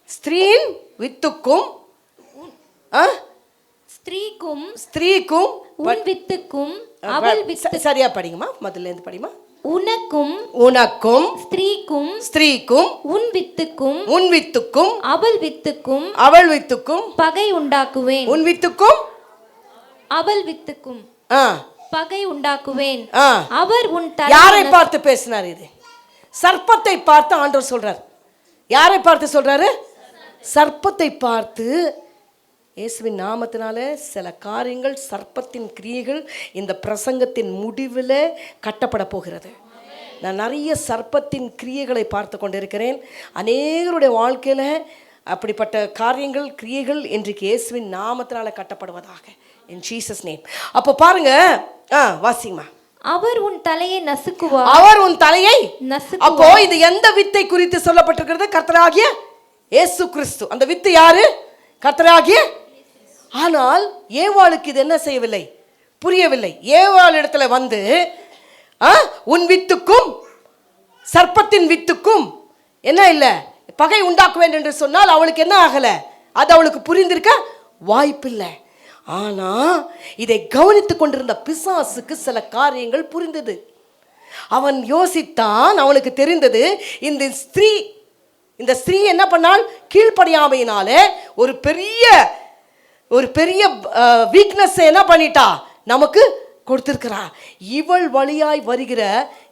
ஸ்திரீயின் வித்துக்கும் ஸ்திரீக்கும் உன் வித்துக்கும் அவள் வித்துக்கும். சரியா படிங்கம்மா, முதல்ல இருந்து படிமா. உனக்கும் ஸ்திரீக்கும் உன் வித்துக்கும் அவள் வித்துக்கும் பகை உண்டாக்குவேன். உன் வித்துக்கும் அவள் வித்துக்கும் பகை உண்டாக்குவேன். அவர் உன் யாரை பார்த்து பேசினார்? இது சர்ப்பத்தை பார்த்து ஆண்டவர் சொல்றார். யாரை பார்த்து சொல்றாரு? சர்ப்பத்தை பார்த்து. இயேசுவின் நாமத்தினால சில காரியங்கள், சர்ப்பத்தின் கிரியைகள் இந்த பிரசங்கத்தின் முடிவில் கட்டப்பட போகிறது. நான் நிறைய சர்ப்பத்தின் கிரியைகளை பார்த்து கொண்டிருக்கிறேன். அநேகருடைய வாழ்க்கையில் அப்படிப்பட்ட காரியங்கள், கிரியைகள் இன்றைக்கு இயேசுவின் நாமத்தினால கட்டப்படுவதாக. In Jesus name. அப்போ பாருங்க, வாசிங்கம்மா. அவர் உன் தலையை நசுக்குவார். அவர் உன் தலையை நசுக்குவார். அப்போ இது எந்த வித்தை குறித்து சொல்லப்பட்டிருக்கிறது? கர்த்தராகிய இயேசு கிறிஸ்து. அந்த வித்து யாரு? கர்த்தராகிய. ஆனால் ஏவாளுக்கு இது என்ன செய்யவில்லை, புரியவில்லை. ஏவாள் இடத்துல வந்து உன் வித்துக்கும் சர்ப்பத்தின் வித்துக்கும் என்ன இல்லை பகை உண்டாக்குவேன் என்று சொன்னால் அவளுக்கு என்ன ஆகலை? அது அவளுக்கு புரிந்திருக்க வாய்ப்பில்லை. ஆனா இதை கவனித்துக் கொண்டிருந்த பிசாசுக்கு சில காரியங்கள் புரிந்தது. அவன் யோசித்தான், அவனுக்கு தெரிந்தது இந்த ஸ்திரீ என்ன பண்ணால், கீழ்ப்படியாமையினாலே ஒரு பெரிய வீக்னஸ் என்ன பண்ணிட்டா நமக்கு கொடுத்திருக்கிறா. இவள் வழியாய் வருகிற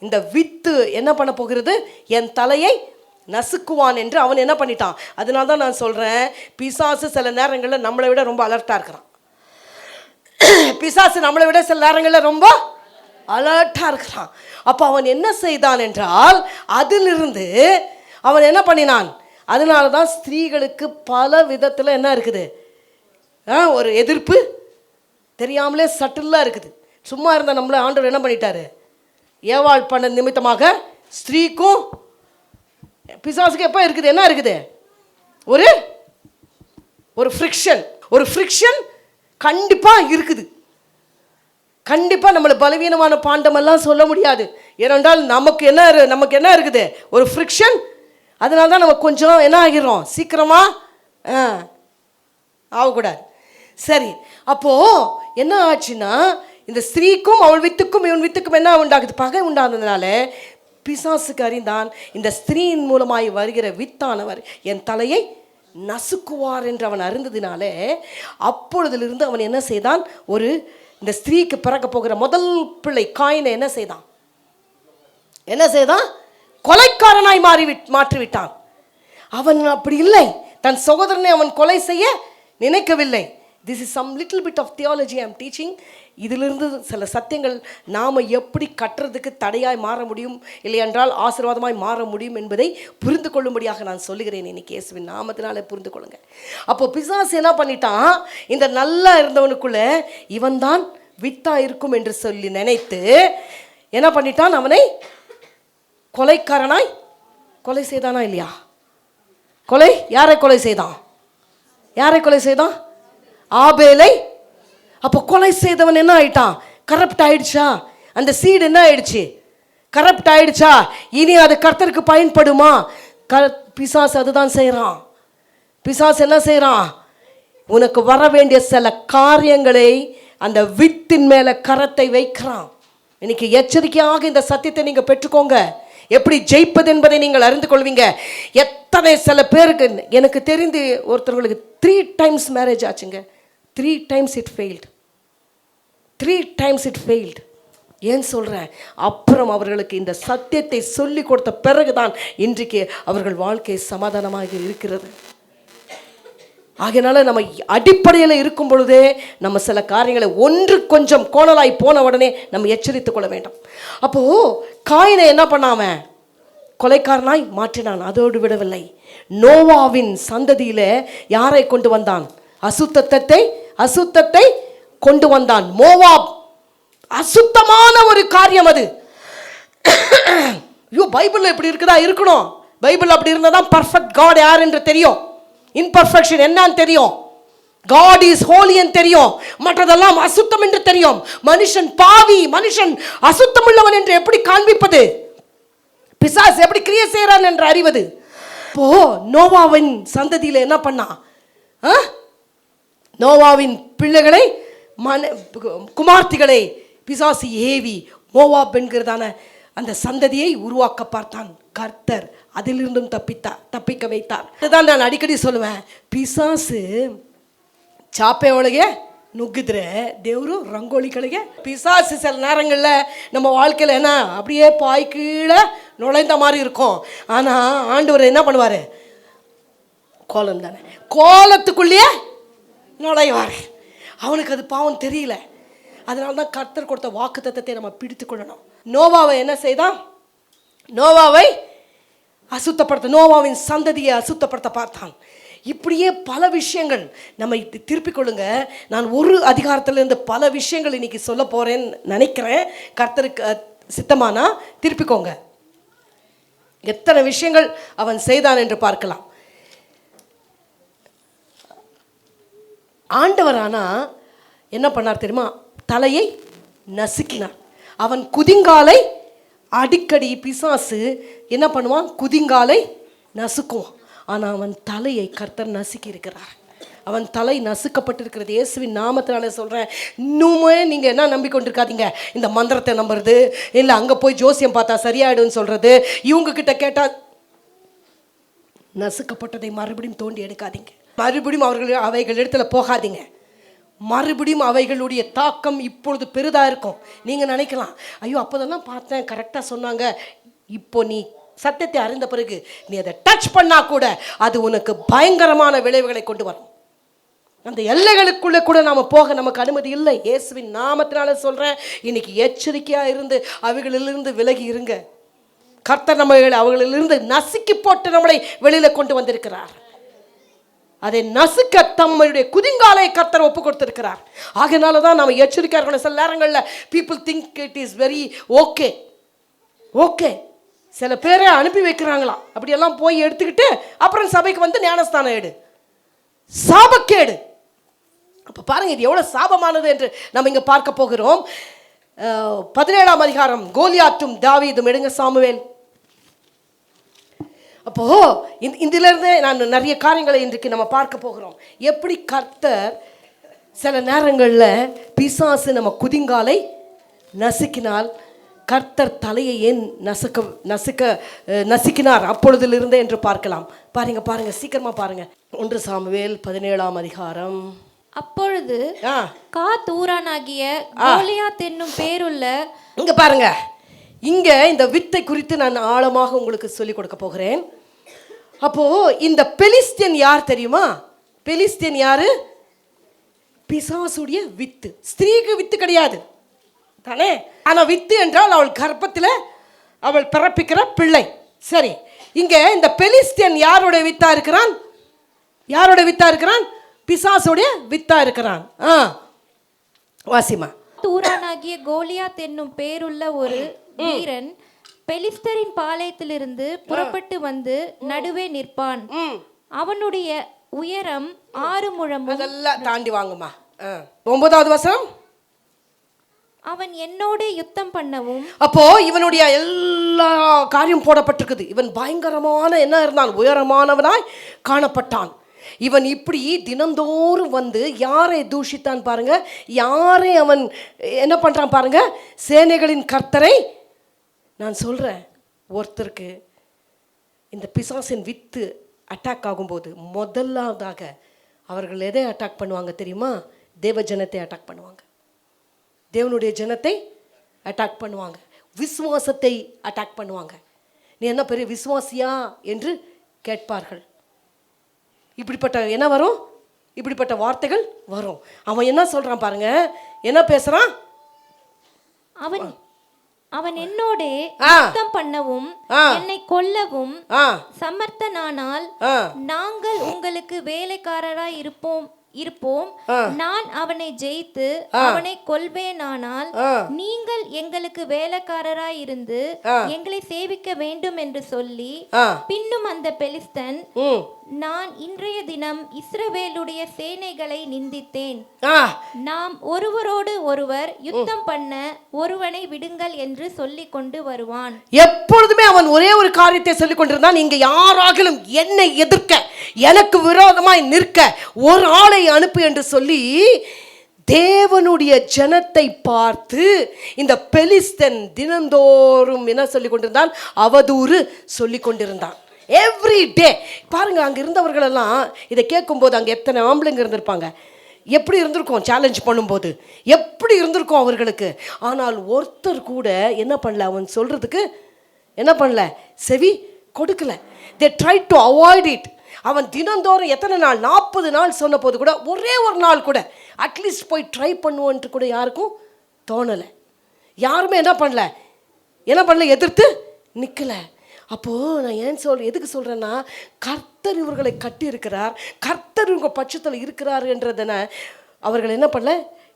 இந்த வித்து என்ன பண்ண போகிறது? என் தலையை நசுக்குவான் என்று அவன் என்ன பண்ணிட்டான். அதனால தான் நான் சொல்றேன், பிசாசு சில நேரங்களில் நம்மளை விட ரொம்ப அலர்ட்டா இருக்கிறான். பிசாசு நம்மளை விட சில நேரங்களில் ரொம்ப அலர்ட்டா இருக்கிறான். அப்போ அவன் என்ன செய்தான் என்றால், அதிலிருந்து அவன் என்ன பண்ணினான், அதனால தான் ஸ்திரீகளுக்கு பல விதத்தில் என்ன இருக்குது, ஒரு எதிர்ப்பு தெரியாமலே சட்டிலாக இருக்குது. சும்மா இருந்த நம்மளை ஆண்டவர் என்ன பண்ணிட்டாரு, ஏவாள் பண்ண நிமித்தமாக ஸ்திரீக்கும் பிசாசுக்கு எப்போ இருக்குது, என்ன இருக்குது, ஒரு ஃப்ரிக்ஷன் கண்டிப்பாக இருக்குது. கண்டிப்பாக நம்மளை பலவீனமான பாண்டமெல்லாம் சொல்ல முடியாது. ஏனென்றால் நமக்கு என்ன இருக்குது, ஒரு ஃப்ரிக்ஷன். அதனால தான் நம்ம கொஞ்சம் என்ன ஆகிறோம், சீக்கிரமாக ஆகக்கூடாது. சரி, அப்போது என்ன ஆச்சுன்னா, இந்த ஸ்திரீக்கும் அவள் வித்துக்கும் இவன் வித்துக்கும் என்ன உண்டாகுது, பகை உண்டானதுனால பிசாசுக்கு அறிந்தான், இந்த ஸ்திரீயின் மூலமாய் வருகிற வித்தானவர் என் தலையை நசுக்குவார் என்று அவன் அறிந்ததினாலே அப்பொழுதிலிருந்து அவன் என்ன செய்தான், இந்த ஸ்திரீக்கு பிறக்க போகிற முதல் பிள்ளை காயினை என்ன செய்தான், கொலைக்காரனாய் மாற்றிவிட்டான். அவன் அப்படி இல்லை, தன் சகோதரனை அவன் கொலை செய்ய நினைக்கவில்லை. This is some little bit of theology I am teaching. இதிலிருந்து சில சத்தியங்கள் நாம் எப்படி கட்டுறதுக்கு தடையாய் மாற முடியும், இல்லையென்றால் ஆசீர்வாதமாய் மாற முடியும் என்பதை புரிந்து கொள்ளும்படியாக நான் சொல்லுகிறேன். இன்னைக்கு இயேசுவின் நாமத்தினாலே புரிந்து கொள்ளுங்க. அப்போ பிசாசு என்ன பண்ணிட்டான், இந்த நல்லா இருந்தவனுக்குள்ள இவன் தான் வித்தா இருக்கும் என்று சொல்லி நினைத்து என்ன பண்ணிட்டான், அவனை கொலைக்காரனாய் கொலை செய்தானா இல்லையா? யாரை கொலை செய்தான்? ஆபேலை. அப்போ கொலை செய்தவன் என்ன ஆயிட்டான், கரப்ட் ஆயிடுச்சா? அந்த சீடு என்ன ஆயிடுச்சு, கரப்ட் ஆயிடுச்சா? இனி அது கர்த்தருக்கு பயன்படுமா? பிசாசு அதுதான் செய்கிறான். பிசாசு என்ன செய்கிறான், உனக்கு வர வேண்டிய சில காரியங்களை அந்த வித்தின் மேலே கரத்தை வைக்கிறான். இன்னைக்கு எச்சரிக்கையாக இந்த சத்தியத்தை நீங்கள் பெற்றுக்கோங்க. எப்படி ஜெயிப்பது என்பதை நீங்கள் அறிந்து கொள்வீங்க. எத்தனை சில பேருக்கு, எனக்கு தெரிந்து ஒருத்தர்களுக்கு 3 times மேரேஜ் ஆச்சுங்க. 3 times it failed. ஏன் சொல்கிறேன், அப்புறம் அவர்களுக்கு இந்த சத்தியத்தை சொல்லி கொடுத்த பிறகுதான் இன்றைக்கு அவர்கள் வாழ்க்கை சமாதானமாக இருக்கிறது. ஆகையினால நம்ம அடிப்படையில் இருக்கும் பொழுதே நம்ம சில காரியங்களை ஒன்று கொஞ்சம் கோணலாய் போன உடனே நம்ம எச்சரித்துக் கொள்ள வேண்டும். அப்போது காயினை என்ன பண்ணாமன், கொலைக்காரனாய் மாற்றினான். அதோடு விடவில்லை, நோவாவின் சந்ததியில் யாரை கொண்டு வந்தான், அசுத்தத்தை கொண்டு வந்தான். மோவாப் அசுத்தமான ஒரு காரியம் அது. ஐயோ, பைபிள் எப்படி இருக்குதா, இருக்கணும். பைபிள் அப்படி இருந்தால் தான் பர்ஃபெக்ட் காட் யார் என்று தெரியும், இம்பர்ஃபெக்ஷன் என்னன்னு தெரியும், God is holy என்று தெரியும், மற்றதெல்லாம் அசுத்தம் என்று தெரியும். மனுஷன் பாவி, மனுஷன் அசுத்தம் உள்ளவன் என்று எப்படி காண்பிப்பது, பிசாசு எப்படி கிரியை செய்கிறான் என்று அறிவது. இப்போ நோவாவின் சந்ததியில் என்ன பண்ணா, நோவாவின் பிள்ளைகளை குமார்த்திகளை பிசாசு ஏவி மோவாப் என்கிறதான அந்த சந்ததியை உருவாக்க பார்த்தான் கர்த்தர். அதிலிருந்தும் தப்பிக்க வைத்தார். அதுதான் நான் அடிக்கடி சொல்லுவேன், பிசாசு ಚಾಪೆ ಒಳಗೆ ನುಗ್ಗಿದ್ರೆ ದೇವರು ರಂಗೋಲಿಗಳಿಗೆ. பிசாசு சில நேரங்களில் நம்ம வாழ்க்கையில் என்ன அப்படியே பாய் கீழே நுழைந்த மாதிரி இருக்கும். ஆனால் ஆண்டவர் என்ன பண்ணுவார், கோலம் தானே, கோலத்துக்குள்ளேயே நுழைவார். அவனுக்கு அது பாவம் தெரியல. அதனால தான் கர்த்தர் கொடுத்த வாக்கு தத்தத்தை நம்ம பிடித்து கொள்ளணும். நோவாவை என்ன செய்தான், நோவாவை நோவாவின் சந்ததியை அசுத்தப்படுத்த பார்த்தான். இப்படியே பல விஷயங்கள் நம்ம திருப்பிக் கொள்ளுங்க. நான் ஒரு அதிகாரத்திலிருந்து பல விஷயங்கள் இன்னைக்கு சொல்ல போறேன்னு நினைக்கிறேன். கர்த்தருக்கு சித்தமானா திருப்பிக்கோங்க. எத்தனை விஷயங்கள் அவன் செய்தான் என்று பார்க்கலாம். ஆண்டவரானா என்ன பண்ணார் தெரியுமா, தலையை நசுக்கினார். அவன் குதிங்காலை அடிக்கடி பிசாசு என்ன பண்ணுவான், குதிங்காலை நசுக்குவான். ஆனால் அவன் தலையை கர்த்தர் நசுக்கி இருக்கிறார். அவன் தலை நசுக்கப்பட்டிருக்கிறது. இயேசுவின் நாமத்தினால சொல்கிறேன். இன்னுமே நீங்கள் என்ன நம்பிக்கொண்டிருக்காதீங்க, இந்த மந்திரத்தை நம்புறது, இல்லை அங்கே போய் ஜோசியம் பார்த்தா சரியாயிடும்னு சொல்கிறது, இவங்கக்கிட்ட கேட்டால். நசுக்கப்பட்டதை மறுபடியும் தோண்டி எடுக்காதீங்க. மறுபடியும் அவைகள் இடத்துல போகாதீங்க. மறுபடியும் அவைகளுடைய தாக்கம் இப்பொழுது பெரிதாக இருக்கும். நீங்கள் நினைக்கலாம், ஐயோ அப்போதெல்லாம் பார்த்தேன் கரெக்டாக சொன்னாங்க. இப்போ நீ சத்தியத்தை அறிந்த பிறகு நீ அதை டச் பண்ணா கூட அது உனக்கு பயங்கரமான விளைவுகளை கொண்டு வரும். அந்த எல்லைகளுக்குள்ளே கூட நாம் போக நமக்கு அனுமதி இல்லை. இயேசுவின் நாமத்தினால சொல்கிறேன், இன்னைக்கு எச்சரிக்கையாக இருந்து அவைகளிலிருந்து விலகி இருங்க. கர்த்தர் நம்ம அவர்களிலிருந்து நசுக்கி போட்டு நம்மளை வெளியில கொண்டு வந்திருக்கிறார். அதை நசுக்க தம்முடைய குதிங்காலை கர்த்தர் ஒப்பு கொடுத்திருக்கிறார். ஆகையினால தான் நம்ம எச்சரிக்கையா இருக்கணும். சில நேரங்களில் people think it is very okay. சில பேரை அனுப்பி வைக்கிறாங்களாம். அப்படியெல்லாம் போய் எடுத்துக்கிட்டு அப்புறம் சபைக்கு வந்து ஞானஸ்தானம் எடு. சாபக்கேடு. அப்போ பாருங்க, இது எவ்வளோ சாபமானது என்று நம்ம இங்கே பார்க்க போகிறோம். 17ஆம் அதிகாரம், கோலியாத்தும் தாவீதும். எடுங்க சாமுவேல். அப்போ இதிலிருந்து நான் நிறைய காரியங்களை இன்றைக்கு நம்ம பார்க்க போகிறோம். எப்படி கர்த்தர் சில நேரங்களில் பிசாசு நம்ம குதிங்காலை நசுக்கினால் கர்த்தர் தலையை ஏன் நசுக்கினார் அப்பொழுதிலிருந்தே என்று பார்க்கலாம். பாருங்க சீக்கிரமா பாருங்க. 1 சாமுவேல் 17ஆம் அதிகாரம். அப்பொழுது காத்தூரானாகிய கோலியாத் என்னும் பேருள்ள, இங்க பாருங்க, இங்க இந்த வித்தை குறித்து நான் ஆழமாக உங்களுக்கு சொல்லிக் கொடுக்க போகிறேன். அப்போ இந்த பெலிஸ்தியன் யார் தெரியுமா? பெலிஸ்தியன் யாரு? பிசாசுடைய வித்து. ஸ்திரீக்கு வித்து கிடையாது தானே. ஆனா வித்து என்றால் அவள் கர்ப்பத்தில் அவள் பிறப்பிக்கிற பிள்ளை. சரி, இங்க இந்த பெலிஸ்தியன் யாருடைய வித்தா இருக்கிறான்? யாருடைய வித்தா இருக்கிறான்? பிசாசுடைய வித்தா இருக்கிறான். வாசிமா. தூரானாகிய கோலியாத் என்னும் பேருள்ள ஒரு வீரன் பெலிஸ்தரின் பாளையத்திலிருந்து புறப்பட்டு வந்து நடுவே நிற்பான். அவனுடைய உயரம் 6 முழம். அதெல்லாம் தாண்டி வாங்குமா. 9வது வசனம். அவன் என்னோடு யுத்தம் பண்ணவும். அப்போ இவனுடைய எல்லா காரியம் போடப்பட்டிருக்குது. இவன் பயங்கரமான என்ன இருந்தான்? உயரமானவனாய் காணப்பட்டான். இவன் இப்படி தினந்தோறும் வந்து யாரை தூஷித்தான் பாருங்க, யாரை அவன் என்ன பண்றான் பாருங்க. சேனைகளின் கர்த்தரை. நான் சொல்றேன், ஒருத்தருக்கு இந்த பிசாசின் வித்து அட்டாக் ஆகும்போது முதலாவதாக அவர்கள் எதை அட்டாக் பண்ணுவாங்க தெரியுமா? தேவ ஜனத்தை அட்டாக் பண்ணுவாங்க. தேவனுடைய ஜனத்தை அட்டாக் பண்ணுவாங்க. விசுவாசத்தை அட்டாக் பண்ணுவாங்க. நீ என்ன பெரிய விசுவாசியா என்று கேட்பார்கள். இப்படிப்பட்ட என்ன வரும்? இப்படிப்பட்ட வார்த்தைகள் வரும். அவன் என்ன சொல்றான் பாருங்க, என்ன பேசுறான்? அவன் என்னோடு யுத்தம் பண்ணவும் என்னை கொல்லவும் சமர்த்தனானால் நாங்கள் உங்களுக்கு வேலைக்காரராய் இருப்போம். நான் அவனை ஜெயித்து அவனை கொல்வேனானால் நீங்கள் எங்களுக்கு வேலைக்காரராய் இருந்து எங்களை சேவிக்க வேண்டும் என்று சொல்லி, பின்னும் அந்த பெலிஸ்தன், நான் இன்றைய தினம் இஸ்ரவேலுடைய சேனைகளை நிந்தித்தேன். நாம் ஒருவரோடு ஒருவர் யுத்தம் பண்ண ஒருவனை விடுங்கள் என்று சொல்லி கொண்டு வருவான். எப்பொழுதுமே அவன் ஒரே ஒரு காரியத்தை சொல்லிக் கொண்டிருந்தான். நீங்க யாராகிலும் என்னை எதிர்க்க, எனக்கு விரோதமாய் நிற்க ஒரு ஆளை அனுப்பு என்று சொல்லி தேவனுடைய ஜனத்தை பார்த்து இந்த பெலிஸ்தன் தினந்தோறும் என்ன சொல்லிக் கொண்டிருந்தான்? அவதூறு சொல்லிக் கொண்டிருந்தான். Every day. பாருங்க, அங்க இருந்தவர்கள் எல்லாம் இதை கேட்கும்போது அங்க எத்தனை ஆம்பளைங்க இருந்திருப்பாங்க, எப்படி இருந்திருக்கும்? சேலஞ்ச் பண்ணும்போது எப்படி இருந்திருக்கும் அவர்களுக்கு. ஆனால் ஒருத்தர் கூட என்ன பண்ணல, அவன் சொல்றதுக்கு என்ன பண்ணல, செவி கொடுக்கல. they tried to avoid it. அவன் தினந்தோறும் எத்தனை நாள், 40 நாள் சொன்ன போது கூட ஒரே ஒரு நாள் கூட அட்லீஸ்ட் போய் ட்ரை பண்ணுவோன்ட்டு கூட யாருக்கும் தோணலை. யாருமே என்ன பண்ணல, எதிர்த்து நிற்கல. அப்போது நான் எதுக்கு சொல்கிறேன்னா, கர்த்தர் இவர்களை கட்டி இருக்கிறார், கர்த்தர் இவங்க பட்சத்தில் இருக்கிறார் என்றதனை அவர்கள் என்ன பண்ணல,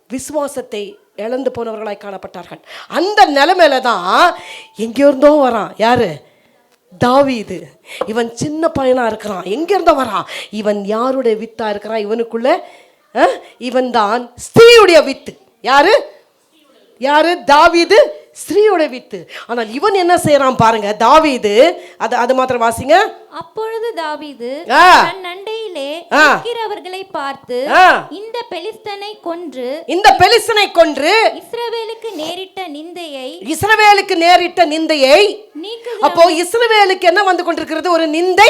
விசுவாசத்தை இழந்து போனவர்களாய் காணப்பட்டார்கள். அந்த நிலைமையில தான் எங்கேருந்தோ வரான். யாரு? தாவீது. இவன் சின்ன பையனா இருக்கிறான். எங்கிருந்தோ வரான். இவன் யாருடைய வித்தா இருக்கிறான்? இவனுக்குள்ள இவன் தான் ஸ்திரீயுடைய வித்து. யாரு? தாவீது ஸ்திரீயோட வித்து. ஆனால் இவன் என்ன செய்யறான் பாருங்க, தாவீது. அது மாத்திரம் வாசிங்க. அப்பொழுது தாவீது தன் அண்டையிலே இருக்கிறவர்களை பார்த்து, இந்த பெலிஸ்தனை கொன்று இஸ்ரவேலுக்கு நேரிட்ட நிந்தையை அப்போ இஸ்ரவேலுக்கு என்ன வந்து கொண்டிருக்கிறது? ஒரு நிந்தை.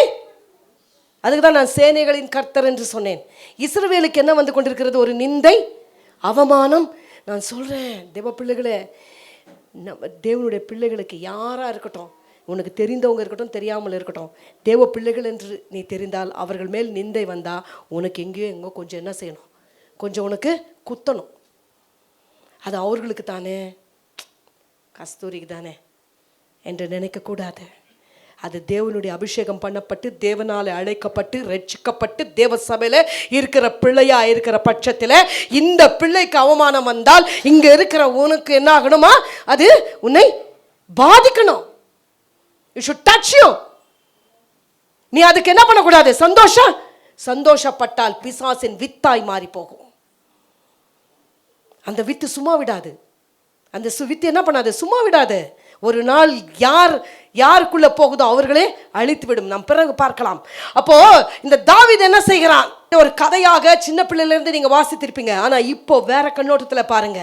அதுக்கு தான் நான் சேனைகளின் கர்த்தர் என்று சொன்னேன். இஸ்ரவேலுக்கு என்ன வந்து கொண்டிருக்கிறது? ஒரு நிந்தை, அவமானம். நான் சொல்றேன், தேவ பிள்ளைகளே, நம்ம தேவனுடைய பிள்ளைகளுக்கு யாராக இருக்கட்டும், உனக்கு தெரிந்தவங்க இருக்கட்டும், தெரியாமல் இருக்கட்டும், தேவ பிள்ளைகள் என்று நீ தெரிந்தால் அவர்கள் மேல் நிந்தை வந்தால் உனக்கு எங்கேயோ கொஞ்சம் என்ன செய்யணும்? கொஞ்சம் உனக்கு குத்தணும். அது அவர்களுக்கு தானே, கஸ்தூரிக்கு தானே, என்று நினைக்கக்கூடாது. அது தேவனுடைய அபிஷேகம் பண்ணப்பட்டு தேவனால் அழைக்கப்பட்டு ரட்சிக்கப்பட்டு தேவ சபையில் இருக்கிற பிள்ளையா இருக்கிற பட்சத்தில் இந்த பிள்ளைக்கு அவமானம் வந்தால் இங்க இருக்கிற உனக்கு என்ன ஆகணுமா? அது உன்னை பாதிக்கணும். It should touch you. நீ அதுக்கு என்ன பண்ணக்கூடாது? சந்தோஷப்பட்டால் பிசாசின் வித்தாய் மாறி போகும். அந்த வித்து சும்மா விடாது. அந்த வித்து என்ன பண்ணாது? சும்மா விடாது. ஒரு நாள் யாருக்குள்ள போகுதோ அவர்களே அழித்து விடும். நாம் பிறகு பார்க்கலாம். அப்போ இந்த தாவீது என்ன செய்கிறான்? ஒரு கதையாக சின்ன பிள்ளையில இருந்து நீங்க வாசித்திருப்பீங்க. ஆனா இப்போ வேற கண்ணோட்டத்துல பாருங்க.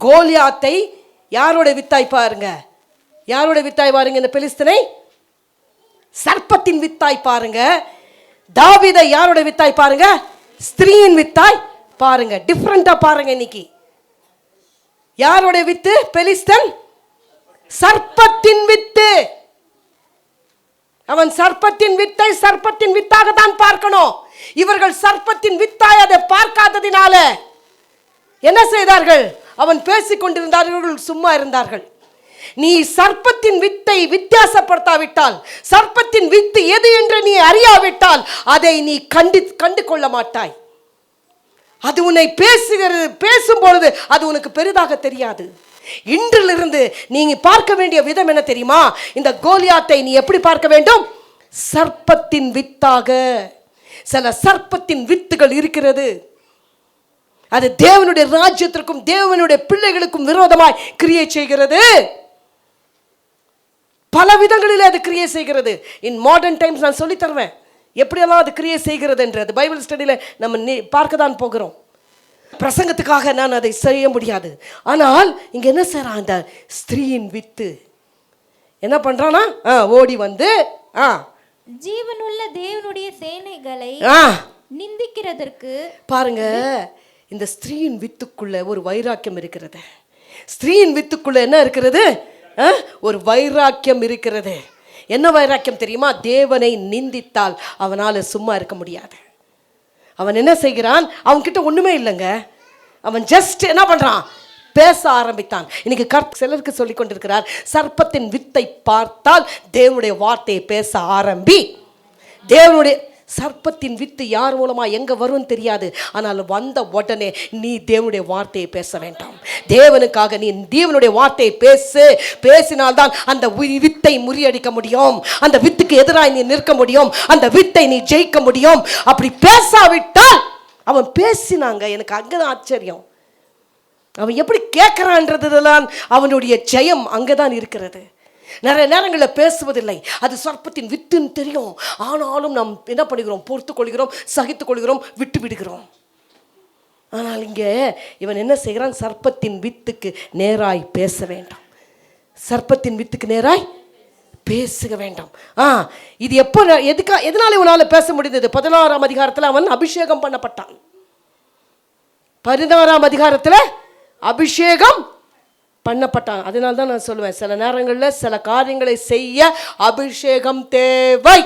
கோலியாத்தை யாரோட வித்தாய் பாருங்க. யாரோட வித்தாய் பாருங்க? இந்த பெலிஸ்தனை சர்ப்பத்தின் வித்தாய் பாருங்க. தாவீதை யாரோட வித்தாய் பாருங்க? ஸ்திரீயின் வித்தாய் பாருங்க. டிஃபரெண்டா பாருங்க. இன்னைக்கு யாரோட வித்து? பெலிஸ்தன் சர்ப்பத்தின் வித்து. அவன் சர்ப்பத்தின் வித்தை சர்ப்பத்தின் வித்தாக தான் பார்க்கணும். இவர்கள் சர்ப்பத்தின் வித்தாய் அதை பார்க்காததினால என்ன செய்தார்கள்? அவன் பேசிக் கொண்டிருந்தார்கள், சும்மா இருந்தார்கள். நீ சர்ப்பத்தின் வித்தை வித்தியாசப்படுத்தாவிட்டால், சர்ப்பத்தின் வித்து எது என்று நீ அறியாவிட்டால் அதை நீ கண்டு கொள்ள மாட்டாய். அது உன்னை பேசும் பொழுது அது உனக்கு பெரிதாக தெரியாது. இன்றிலிருந்து நீங்க பார்க்க வேண்டிய விதம் என்ன தெரியுமா? இந்த கோலியாத்தை நீ எப்படி பார்க்க வேண்டும்? சர்ப்பத்தின் வித்தாக. சில சர்ப்பத்தின் வித்துகள் இருக்கிறது. அது தேவனுடைய ராஜ்யத்திற்கும் தேவனுடைய பிள்ளைகளுக்கும் விரோதமாய் கிரியை செய்கிறது. பல விதங்களில் அது கிரியை செய்கிறது. இன் மாடர்ன் டைம்ஸ் நான் சொல்லி தருவேன் எப்படியெல்லாம் அது கிரியை செய்கிறது என்றது. பைபிள் ஸ்டடியில் நம்ம பார்க்க தான் போகிறோம். பிரசங்கத்துக்காக நான் அதை செய்ய முடியாது. ஆனால் இங்க என்ன செய்யறான்? அந்த ஸ்திரீயின் வித்து என்ன பண்றானா? ஓடி வந்து ஜீவனுள்ள தேவனுடைய சேனைகளை நிந்திக்கிறதற்கு பாருங்க. இந்த ஸ்திரீயின் வித்துக்குள்ள ஒரு வைராக்கியம் இருக்கிறது. ஸ்திரீயின் வித்துக்குள்ள என்ன இருக்கிறது? ஒரு வைராக்கியம் இருக்கிறது. என்ன வைராக்கியம் தெரியுமா? தேவனை நிந்தித்தால் அவனால் சும்மா இருக்க முடியாது. அவன் என்ன செய்கிறான்? அவன்கிட்ட ஒண்ணுமே இல்லைங்க. அவன் ஜஸ்ட் என்ன பண்றான்? பேச ஆரம்பித்தான். இன்னைக்கு சிலருக்கு சொல்லி கொண்டிருக்கிறார், சர்ப்பத்தின் வித்தை பார்த்தால் தேவனுடைய வார்த்தையை பேச ஆரம்பி. தேவனுடைய சர்ப்பத்தின் வித்து யார் மூலமா எங்க வரும் தெரியாது. ஆனால் வந்த உடனே நீ தேவனுடைய வார்த்தையை பேச வேண்டாம். தேவனுக்காக நீ தேவனுடைய வார்த்தையை பேசினால்தான் அந்த வித்தை முறியடிக்க முடியும். அந்த வித்துக்கு எதிராக நீ நிற்க முடியும். அந்த வித்தை நீ ஜெயிக்க முடியும். அப்படி பேசாவிட்டால் அவன் பேசினாங்க. எனக்கு அங்கதான் ஆச்சரியம். அவன் எப்படி கேட்கிறான்றதுதான் அவனுடைய ஜெயம் அங்கதான் இருக்கிறது. நிறைய நேரங்களில் பேசுவதில்லை. அது சர்ப்பத்தின் வித்துன்னு தெரியும். ஆனாலும் நாம் என்ன பண்ணுகிறோம்? பொறுத்து கொள்கிறோம், சகித்து கொள்கிறோம், விட்டு விடுகிறோம். ஆனால் இங்கே இவன் என்ன செய்கிறான்? சர்ப்பத்தின் வித்துக்கு நேராய் பேச வேண்டாம். சர்ப்பத்தின் வித்துக்கு நேராய் பேசுக வேண்டாம். இது எப்போ எதனால இவனால பேச முடிந்தது? 16ஆம் அதிகாரத்தில் அவன் அபிஷேகம் பண்ணப்பட்டான். 16ஆம் அதிகாரத்தில் அபிஷேகம் பண்ணப்பட்டான். அதனால தான் நான் சொல்லுவேன், சில நேரங்களில் சில காரியங்களை செய்ய அபிஷேகம் தேவை,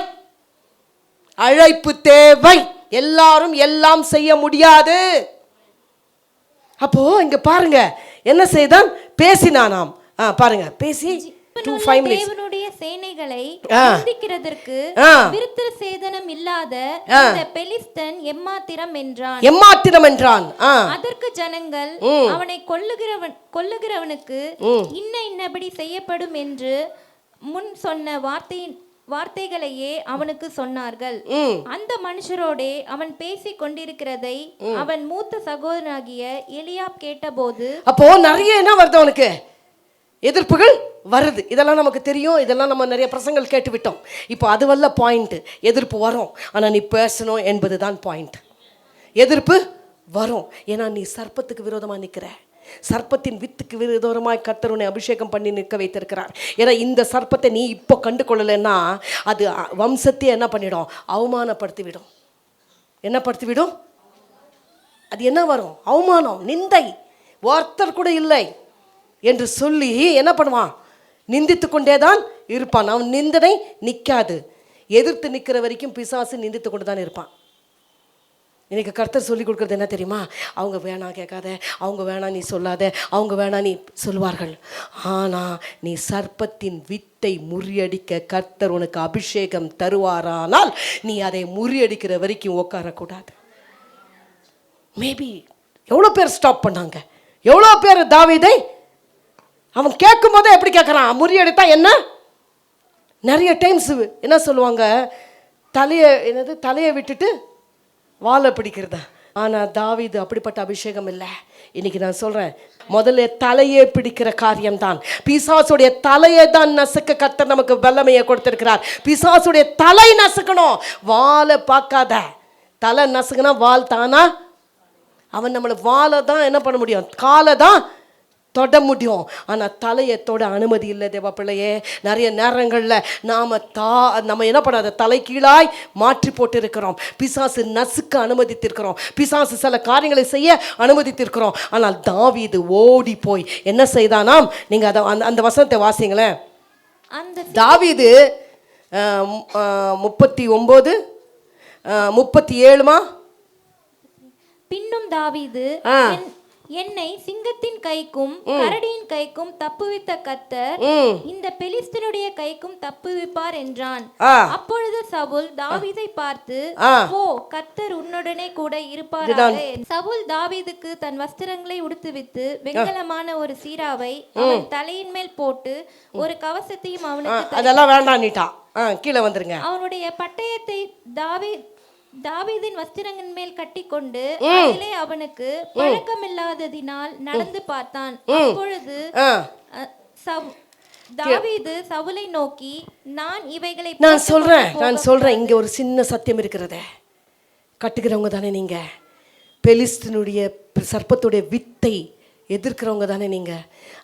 அழைப்பு தேவை. எல்லாரும் எல்லாம் செய்ய முடியாது. அப்போ இங்க பாருங்க என்ன செய்தான்? பேசினானாம். பாருங்க, பேசி தேவனுடைய சேனைகளை நிந்திக்கிறதற்கு விருத்த சேதனம் இல்லாத இந்த பெலிஸ்தன் எம்மாத்திரம் என்றான். அதற்கு ஜனங்கள் அவனை கொல்லுகிறவனுக்கு இன்னபடி செய்யப்படும் என்று முன் சொன்ன வார்த்தைகளையே அவனுக்கு சொன்னார்கள். அந்த மனுஷரோடே அவன் பேசிக் கொண்டிருக்கிறதை அவன் மூத்த சகோதரனாகிய எலியாப் கேட்டபோது, அப்போ நிறைய என்ன வருது? அவனுக்கு எதிர்ப்புகள் வருது. இதெல்லாம் நமக்கு தெரியும். இதெல்லாம் நம்ம நிறைய பிரசங்கள் கேட்டு விட்டோம். இப்போ அதுவல்ல பாயிண்ட். எதிர்ப்பு வரும், ஆனால் நீ பேசணும் என்பது தான் பாயிண்ட். எதிர்ப்பு வரும். ஏன்னா நீ சர்ப்பத்துக்கு விரோதமாக நிற்கிற. சர்ப்பத்தின் வித்துக்கு விரோதமாய் கர்த்தர் உன்னை அபிஷேகம் பண்ணி நிற்க வைத்திருக்கிறார். ஏன்னா இந்த சர்ப்பத்தை நீ இப்போ கண்டு கொள்ளலைன்னா அது வம்சத்தையே என்ன பண்ணிடும்? அவமானப்படுத்திவிடும். என்ன படுத்திவிடும்? அது என்ன வரும்? அவமானம், நிந்தை. ஒருத்தர் கூட இல்லை என்று சொல்லி என்ன பண்ணுவான்? நிந்தித்து கொண்டே தான் இருப்பான். அவன் நிந்தனை நிற்காது. எதிர்த்து நிற்கிற வரைக்கும் பிசாசு நிந்தித்து கொண்டு தான் இருப்பான். எனக்கு கர்த்தர் சொல்லி கொடுக்குறது என்ன தெரியுமா? அவங்க வேணாம் கேட்காத, அவங்க வேணாம் நீ சொல்லாத, அவங்க வேணாம் நீ சொல்வார்கள். ஆனால் நீ சர்ப்பத்தின் வித்தை முறியடிக்க கர்த்தர் உனக்கு அபிஷேகம் தருவாரானால் நீ அதை முறியடிக்கிற வரைக்கும் உட்காரக்கூடாது. மேபி எவ்வளோ பேர் ஸ்டாப் பண்ணாங்க, எவ்வளோ பேர் தாவீதை அவன் கேட்கும் போதே எப்படி கேட்குறான், முறியடித்தா என்ன? நிறைய டைம்ஸ் என்ன சொல்லுவாங்க, தலையை விட்டுட்டு வாழை பிடிக்கிறதா. ஆனால் தாவீது அப்படிப்பட்ட அபிஷேகம் இல்லை. இன்னைக்கு நான் சொல்கிறேன், முதல்ல தலையே பிடிக்கிற காரியம்தான். பிசாசுடைய தலையை தான் நசுக்க கர்த்தர் நமக்கு வல்லமையை கொடுத்திருக்கிறார். பிசாசுடைய தலை நசுக்கணும், வாழை பார்க்காத. தலை நசுக்குனா வால் தானா? அவன் நம்மளை வாழை தான் என்ன பண்ண முடியும், காலை தான் தொட முடியும். ஆனால் தலையை தொட அனுமதி இல்லை தேவ பிள்ளையே. நிறைய நேரங்களில் நம்ம என்ன பண்ணாத தலை கீழாய் மாற்றி போட்டு இருக்கிறோம். பிசாசு நசுக்க அனுமதித்திருக்கிறோம், பிசாசு சில காரியங்களை செய்ய அனுமதித்திருக்கிறோம். ஆனால் தாவீது ஓடி போய் என்ன செய்தானாம்? நீங்கள் அதை அந்த வசனத்தை வாசிங்களேன். தாவீது 39 37 பின்னும் தாவீது என்னை சிங்கத்தின் கைக்கும் கரடியின் கைக்கும் தப்புவித்த கர்த்தர் இந்த பெலிஸ்தனுடைய கைக்கும் தப்புவிப்பார் என்றான். அப்பொழுது சவுல் தாவீதை பார்த்து, ஓ கர்த்தர் உன்னுடனே கூட இருப்பாராக. சவுல் தாவீதுக்கு தன் வஸ்திரங்களை உடுத்துவித்து வெண்கலமான ஒரு சீராவை அவன் தலையின் மேல் போட்டு ஒரு கவசத்தையும் அவனுக்கு அதெல்லாம் வேண்டாம் கீழே வந்துருங்க. அவனுடைய பட்டயத்தை தாவீதின் வஸ்திரங்களின் மேல் கட்டிக்கொண்டு அதிலே அவனுக்கு பழக்கமில்லாததினால் நடந்து பார்த்தான். அப்பொழுது தாவீது சவுலை நோக்கி, நான் இவைகளை நான் சொல்றேன் இங்க ஒரு சின்ன சத்தியம் இருக்கிறதே. கட்டுகிறவங்க தானே நீங்க, பெலிஸ்தனுடைய சர்ப்பத்துடைய வித்தை எதிர்க்கிறவங்க தானே நீங்க.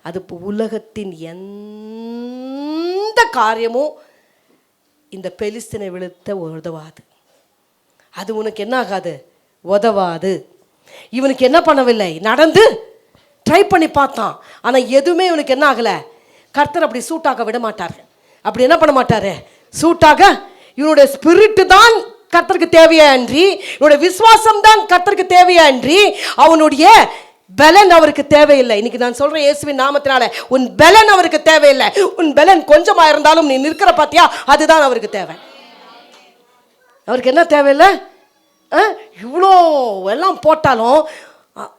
அது உலகத்தின் எந்த காரியமும் இந்த பெலிஸ்தனை விழுத்த உதவாது. அது உனக்கு என்ன ஆகாது, உதவாது. இவனுக்கு என்ன பண்ணவில்லை, நடந்து ட்ரை பண்ணி பார்த்தான். ஆனால் எதுவுமே இவனுக்கு என்ன ஆகலை. கர்த்தர் அப்படி சூட்டாக விட மாட்டார். அப்படி என்ன பண்ண மாட்டார், சூட்டாக. இவனுடைய ஸ்பிரிட்டு தான் கர்த்தருக்கு தேவையா அன்றி, இவனுடைய விசுவாசம் தான் கர்த்தருக்கு தேவையா அன்றி அவனுடைய பலன் அவருக்கு தேவையில்லை. இன்னைக்கு நான் சொல்றேன், இயேசுவின் நாமத்தினால உன் பலன் அவருக்கு தேவையில்லை. உன் பலன் கொஞ்சமா இருந்தாலும் நீ நிற்கிற பாத்தியா, அதுதான் அவருக்கு தேவை. அவருக்கு என்ன தேவையில்லை, இவ்வளோ எல்லாம் போட்டாலும்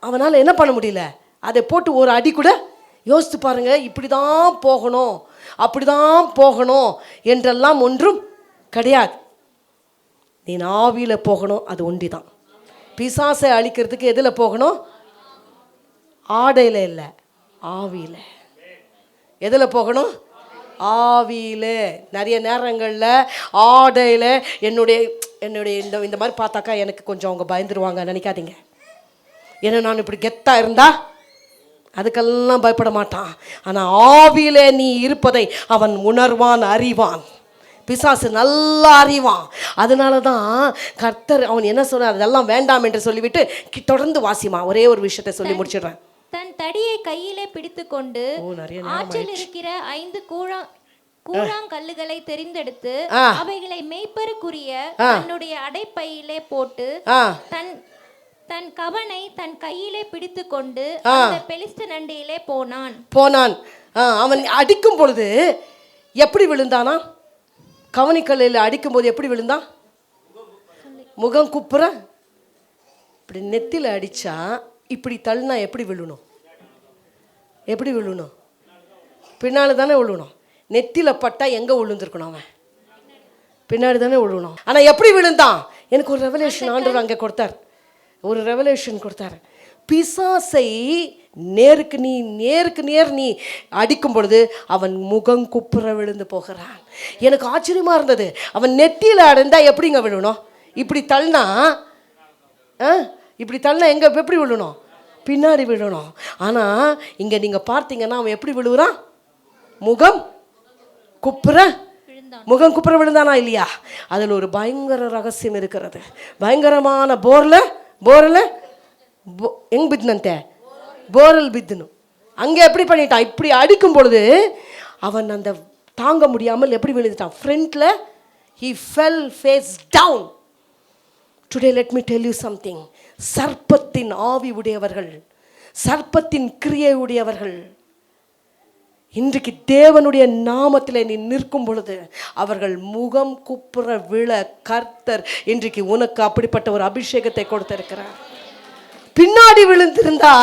அவனால் என்ன பண்ண முடியல. அதை போட்டு ஒரு அடி கூட யோசித்து பாருங்க, இப்படி தான் போகணும் அப்படி தான் போகணும் என்றெல்லாம் ஒன்றும் கிடையாது. நீ ஆவியில் போகணும், அது ஒண்டி தான். பிசாசை அழிக்கிறதுக்கு எதில் போகணும், ஆடையில் இல்லை, ஆவியில். எதில் போகணும், ஆவியில். நிறைய நேரங்களில் ஆடையில் என்னுடைய இந்த மாதிரி பார்த்தாக்கா எனக்கு கொஞ்சம் அவங்க பயந்துருவாங்க நினைக்காதீங்க. ஏன்னா நான் இப்படி கெத்தாக இருந்தா அதுக்கெல்லாம் பயப்பட மாட்டான். ஆனால் ஆவியில் நீ இருப்பதை அவன் உணர்வான், அறிவான். பிசாசு நல்லா அறிவான். அதனால தான் கர்த்தர் அவன் என்ன சொன்னார், அதெல்லாம் வேண்டாம் என்று சொல்லிவிட்டு தொடர்ந்து வாசிமா. ஒரே ஒரு விஷயத்தை சொல்லி முடிச்சிடுறேன். தன் தடியை கையிலே பிடித்துக்கொண்டு ஆற்றில் இருக்கிற 5 கூழாங்கல்லுகளை தெரிந்தெடுத்து அவைகளை மேய்ப்பருக்குரிய தன்னுடைய அடைப்பையிலே போட்டு தன் கவனை தன் கையிலே பிடித்துக்கொண்டு அந்த பெலிஸ்தன் அண்டையிலே போனான். அவன் அடிக்கும் பொழுது எப்படி விழுந்தானா, கவனிக்கல்லில் அடிக்கும் போது எப்படி விழுந்தான், முகம் குப்புற. இப்படி நெத்தில அடிச்சா இப்படி தள்ளினா எப்படி விழணும், எப்படி விழணும், பின்னால தானே விழணும். நெத்தில பட்டா எங்க விழுந்திருக்கணும், அவன் பின்னாடி தானே விழணும். ஆனா எப்படி விழுந்தான், எனக்கு ஒரு ரெவலேஷன் ஆண்டவர் அங்கே கொடுத்தார், ஒரு ரெவலேஷன் கொடுத்தார். பிசாசை நேருக்கு நேர் நீ அடிக்கும் பொழுது அவன் முகம் குப்புற விழுந்து போகிறான். எனக்கு ஆச்சரியமா இருந்தது. அவன் நெத்தியில அடைந்தா எப்படிங்க விழணும், இப்படி தள்ளினா எங்க எப்படி விழணும், பின்னாடி விழணும். ஆனா இங்க நீங்க பார்த்தீங்கன்னா அவன் எப்படி விழுகிறான், முகம் குப்புற விழுந்தானா இல்லையா. அதில் ஒரு பயங்கர ரகசியம் இருக்கிறது. பயங்கரமான போரில் எங்க பித்னந்தே போரல் பித்னு அங்கே எப்படி பண்ணிட்டான், இப்படி அடிக்கும் பொழுது அவன் அந்த தாங்க முடியாமல் எப்படி விழுந்துட்டான், ஃப்ரண்ட்ல he fell face down today let me tell you something. சர்ப்பத்தின் ஆவி உடையவர்கள், சர்ப்பத்தின் கிரியை உடையவர்கள், இன்றைக்கு தேவனுடைய நாமத்தில் நீ நிற்கும் பொழுது அவர்கள் முகம் குப்புற விழ கர்த்தர் இன்றைக்கு உனக்கு அப்படிப்பட்ட ஒரு அபிஷேகத்தை கொடுத்திருக்கிறார். பின்னாடி விழுந்திருந்தா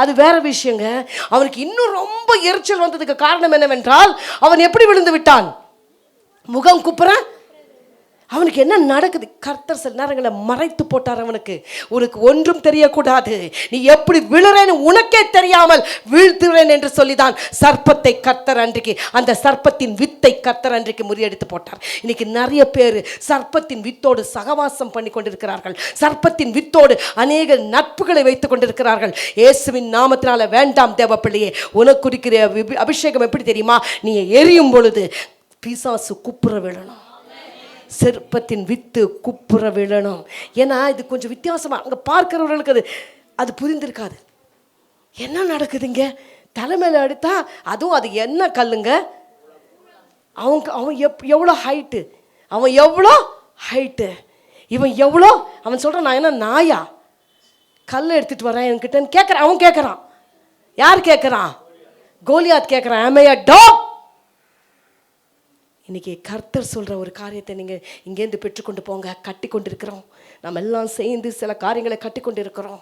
அது வேற விஷயங்க. அவனுக்கு இன்னும் ரொம்ப எரிச்சல் வந்ததுக்கு காரணம் என்னவென்றால், அவன் எப்படி விழுந்து விட்டான்? முகம் குப்புற. அவனுக்கு என்ன நடக்குது? கர்த்தர் சில நேரங்களில் மறைத்து போட்டார் அவனுக்கு. உனக்கு ஒன்றும் தெரியக்கூடாது, நீ எப்படி விழுறேன்னு உனக்கே தெரியாமல் வீழ்த்துறேன் என்று சொல்லிதான் சர்ப்பத்தை கர்த்தர் அன்றைக்கு, அந்த சர்ப்பத்தின் வித்தை கர்த்தர் அன்றைக்கு முறியடித்து போட்டார். இன்னைக்கு நிறைய பேர் சர்ப்பத்தின் வித்தோடு சகவாசம் பண்ணி கொண்டிருக்கிறார்கள். சர்ப்பத்தின் வித்தோடு அநேக நட்புகளை வைத்துக் கொண்டிருக்கிறார்கள். இயேசுவின் நாமத்தினால வேண்டாம் தேவ பிள்ளையே. உனக்கு இருக்கிற அபிஷேகம் எப்படி தெரியுமா? நீ எரியும் பொழுது பிசாசு குப்புற விழணும், சர்ப்பத்தின் வித்து குப்புற விழணும். ஏன்னா இது கொஞ்சம் வித்தியாசமா, அங்கே பார்க்கிறவர்களுக்கு அது புரிந்திருக்காது. என்ன நடக்குதுங்க? தலைமையில் அடித்தா, அதுவும் அது என்ன கல்லுங்க? அவன் எவ்வளோ ஹைட்டு, அவன் எவ்வளோ ஹைட்டு, இவன் எவ்வளோ, அவன் சொல்கிறான் நான் என்ன நாயா கல் எடுத்துகிட்டு வரேன் என்கிட்டன்னு கேட்குறான். அவன் கேட்குறான். யார் கேட்குறான்? கோலியாத் கேட்குறான், am I a dog? இன்றைக்கி கர்த்தர் சொல்கிற ஒரு காரியத்தை நீங்கள் இங்கேருந்து பெற்றுக்கொண்டு போங்க. கட்டி கொண்டிருக்கிறோம், நம்ம எல்லாம் சேர்ந்து சில காரியங்களை கட்டி கொண்டு இருக்கிறோம்.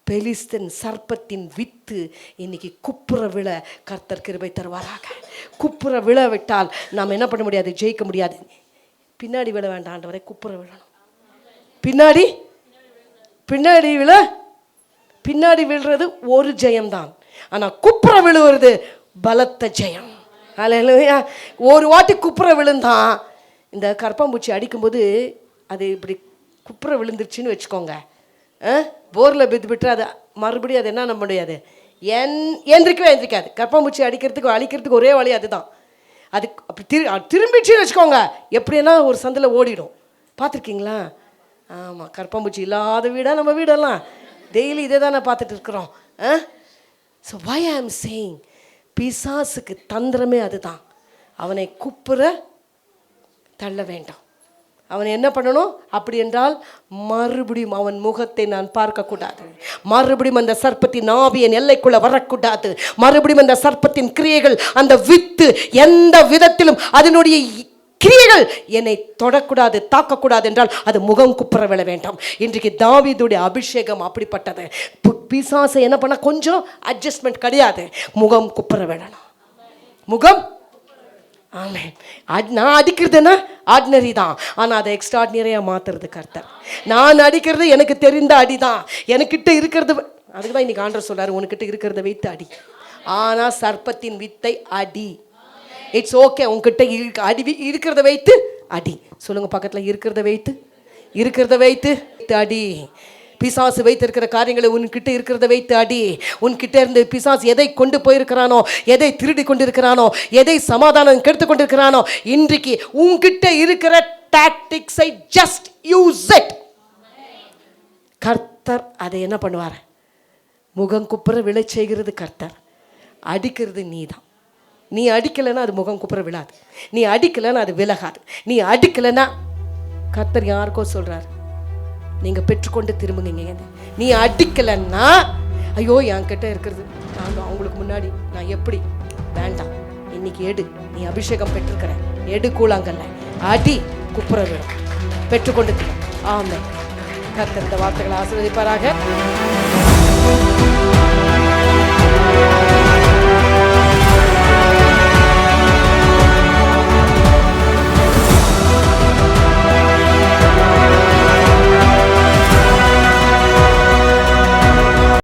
பெலிஸ்தன் சர்ப்பத்தின் வித்து இன்னைக்கு குப்புற விழ கர்த்தர் கிருபை தருவாராக. குப்புற விழ விட்டால் நாம் என்ன பண்ண முடியாது? ஜெயிக்க முடியாது. பின்னாடி விழ வேண்டாம் ஆண்டவரே, குப்புற விழணும். பின்னாடி பின்னாடி விழ, பின்னாடி விழுறது ஒரு ஜெயம்தான். ஆனால் குப்புற விழுவது பலத்த ஜெயம். அல்லேலூயா. ஒரு வாட்டி குப்புற விழுந்தான். இந்த கரப்பாம்பூச்சி அடிக்கும்போது அது இப்படி குப்புற விழுந்துருச்சுன்னு வச்சுக்கோங்க, போரில் விட்டு அது மறுபடியும் அது என்ன பண்ண முடியாது, எந்திரிக்கவே எந்திரிக்காது. கரப்பாம்பூச்சி அழிக்கிறதுக்கு ஒரே வழி அதுதான். அது அப்படி திரும்பிடுச்சுன்னு வச்சுக்கோங்க, எப்படின்னா ஒரு சந்தில் ஓடிடும். பார்த்துருக்கீங்களா? ஆமாம், கரப்பாம்பூச்சி இல்லாத வீடாக நம்ம வீடெல்லாம் டெய்லி இதே தான் பார்த்துட்டு இருக்கிறோம். So why I am saying, பிசாசுக்கு தந்திரமே அதுதான். அவனை குப்புற தள்ள வேண்டாம். அவன் என்ன பண்ணணும்? அப்படி என்றால் மறுபடியும் அவன் முகத்தை நான் பார்க்கக்கூடாது. மறுபடியும் அந்த சர்ப்பத்தின் ஆவி என் எல்லைக்குள்ள வரக்கூடாது. மறுபடியும் அந்த சர்ப்பத்தின் கிரியைகள், அந்த வித்து எந்த விதத்திலும் அதனுடைய கிரியைகள் என்னை தொடக்கூடாது, தாக்கக்கூடாது என்றால் அது முகம் குப்புற விழ வேண்டாம். இன்றைக்கு தாவீதுடைய அபிஷேகம் அப்படிப்பட்டது. பிசாசை என்ன பண்ண கொஞ்சம் அட்ஜஸ்ட்மெண்ட் கிடையாது, முகம் குப்புற விழணும். முகம். ஆமென். நான் அடிக்கிறதுன்னா ஆர்டினரி தான், ஆனால் அதை எக்ஸ்ட்ராடினரியாக மாற்றுறது கர்த்தர். நான் அடிக்கிறது எனக்கு தெரிந்த அடிதான், எனக்கிட்ட இருக்கிறது. அதுக்கு தான் இன்னைக்கு ஆண்டவர் சொல்றாரு, உனக்கிட்ட இருக்கிறத வைத்து அடி. ஆனால் சர்ப்பத்தின் வித்தை அடி. இட்ஸ் ஓகே, உங்ககிட்ட அடி இருக்கிறத வைத்து அடி. சொல்லுங்க பக்கத்தில், இருக்கிறத வைத்து அடி. பிசாசு வைத்திருக்கிற காரியங்களை உன்கிட்ட இருக்கிறத வைத்து அடி. உன்கிட்ட இருந்து பிசாசு எதை கொண்டு போயிருக்கிறானோ, எதை திருடி கொண்டிருக்கிறானோ, எதை சமாதானம் கெடுத்து கொண்டிருக்கிறானோ, இன்றைக்கு உன்கிட்ட இருக்கிற டாக்டிக்ஸை ஜஸ்ட் யூஸ் இட். கர்த்தர் அதை என்ன பண்ணுவார்? முகம் குப்புற விழ செய்கிறது கர்த்தர். அடிக்கிறது நீ தான். நீ அடிக்கலைன்னா அது முகம் குப்புற விழாது. நீ அடிக்கலைன்னா அது விலகாது. நீ அடிக்கலைன்னா கர்த்தர் யாருக்கோ சொல்றாரு, நீங்கள் பெற்றுக்கொண்டு திரும்புங்க. நீ அடிக்கலைன்னா ஐயோ என்கிட்ட இருக்கிறது நான் அவங்களுக்கு முன்னாடி நான் எப்படி வேண்டாம், இன்னைக்கு எடு. நீ அபிஷேகம் பெற்றிருக்கிற, எடு கூழாங்கல்ல, அடி, குப்புற விடும், பெற்றுக்கொண்டு திரும்ப. ஆமென். கர்த்தர் இந்த வார்த்தைகளை ஆசீர்வதிப்பாராக.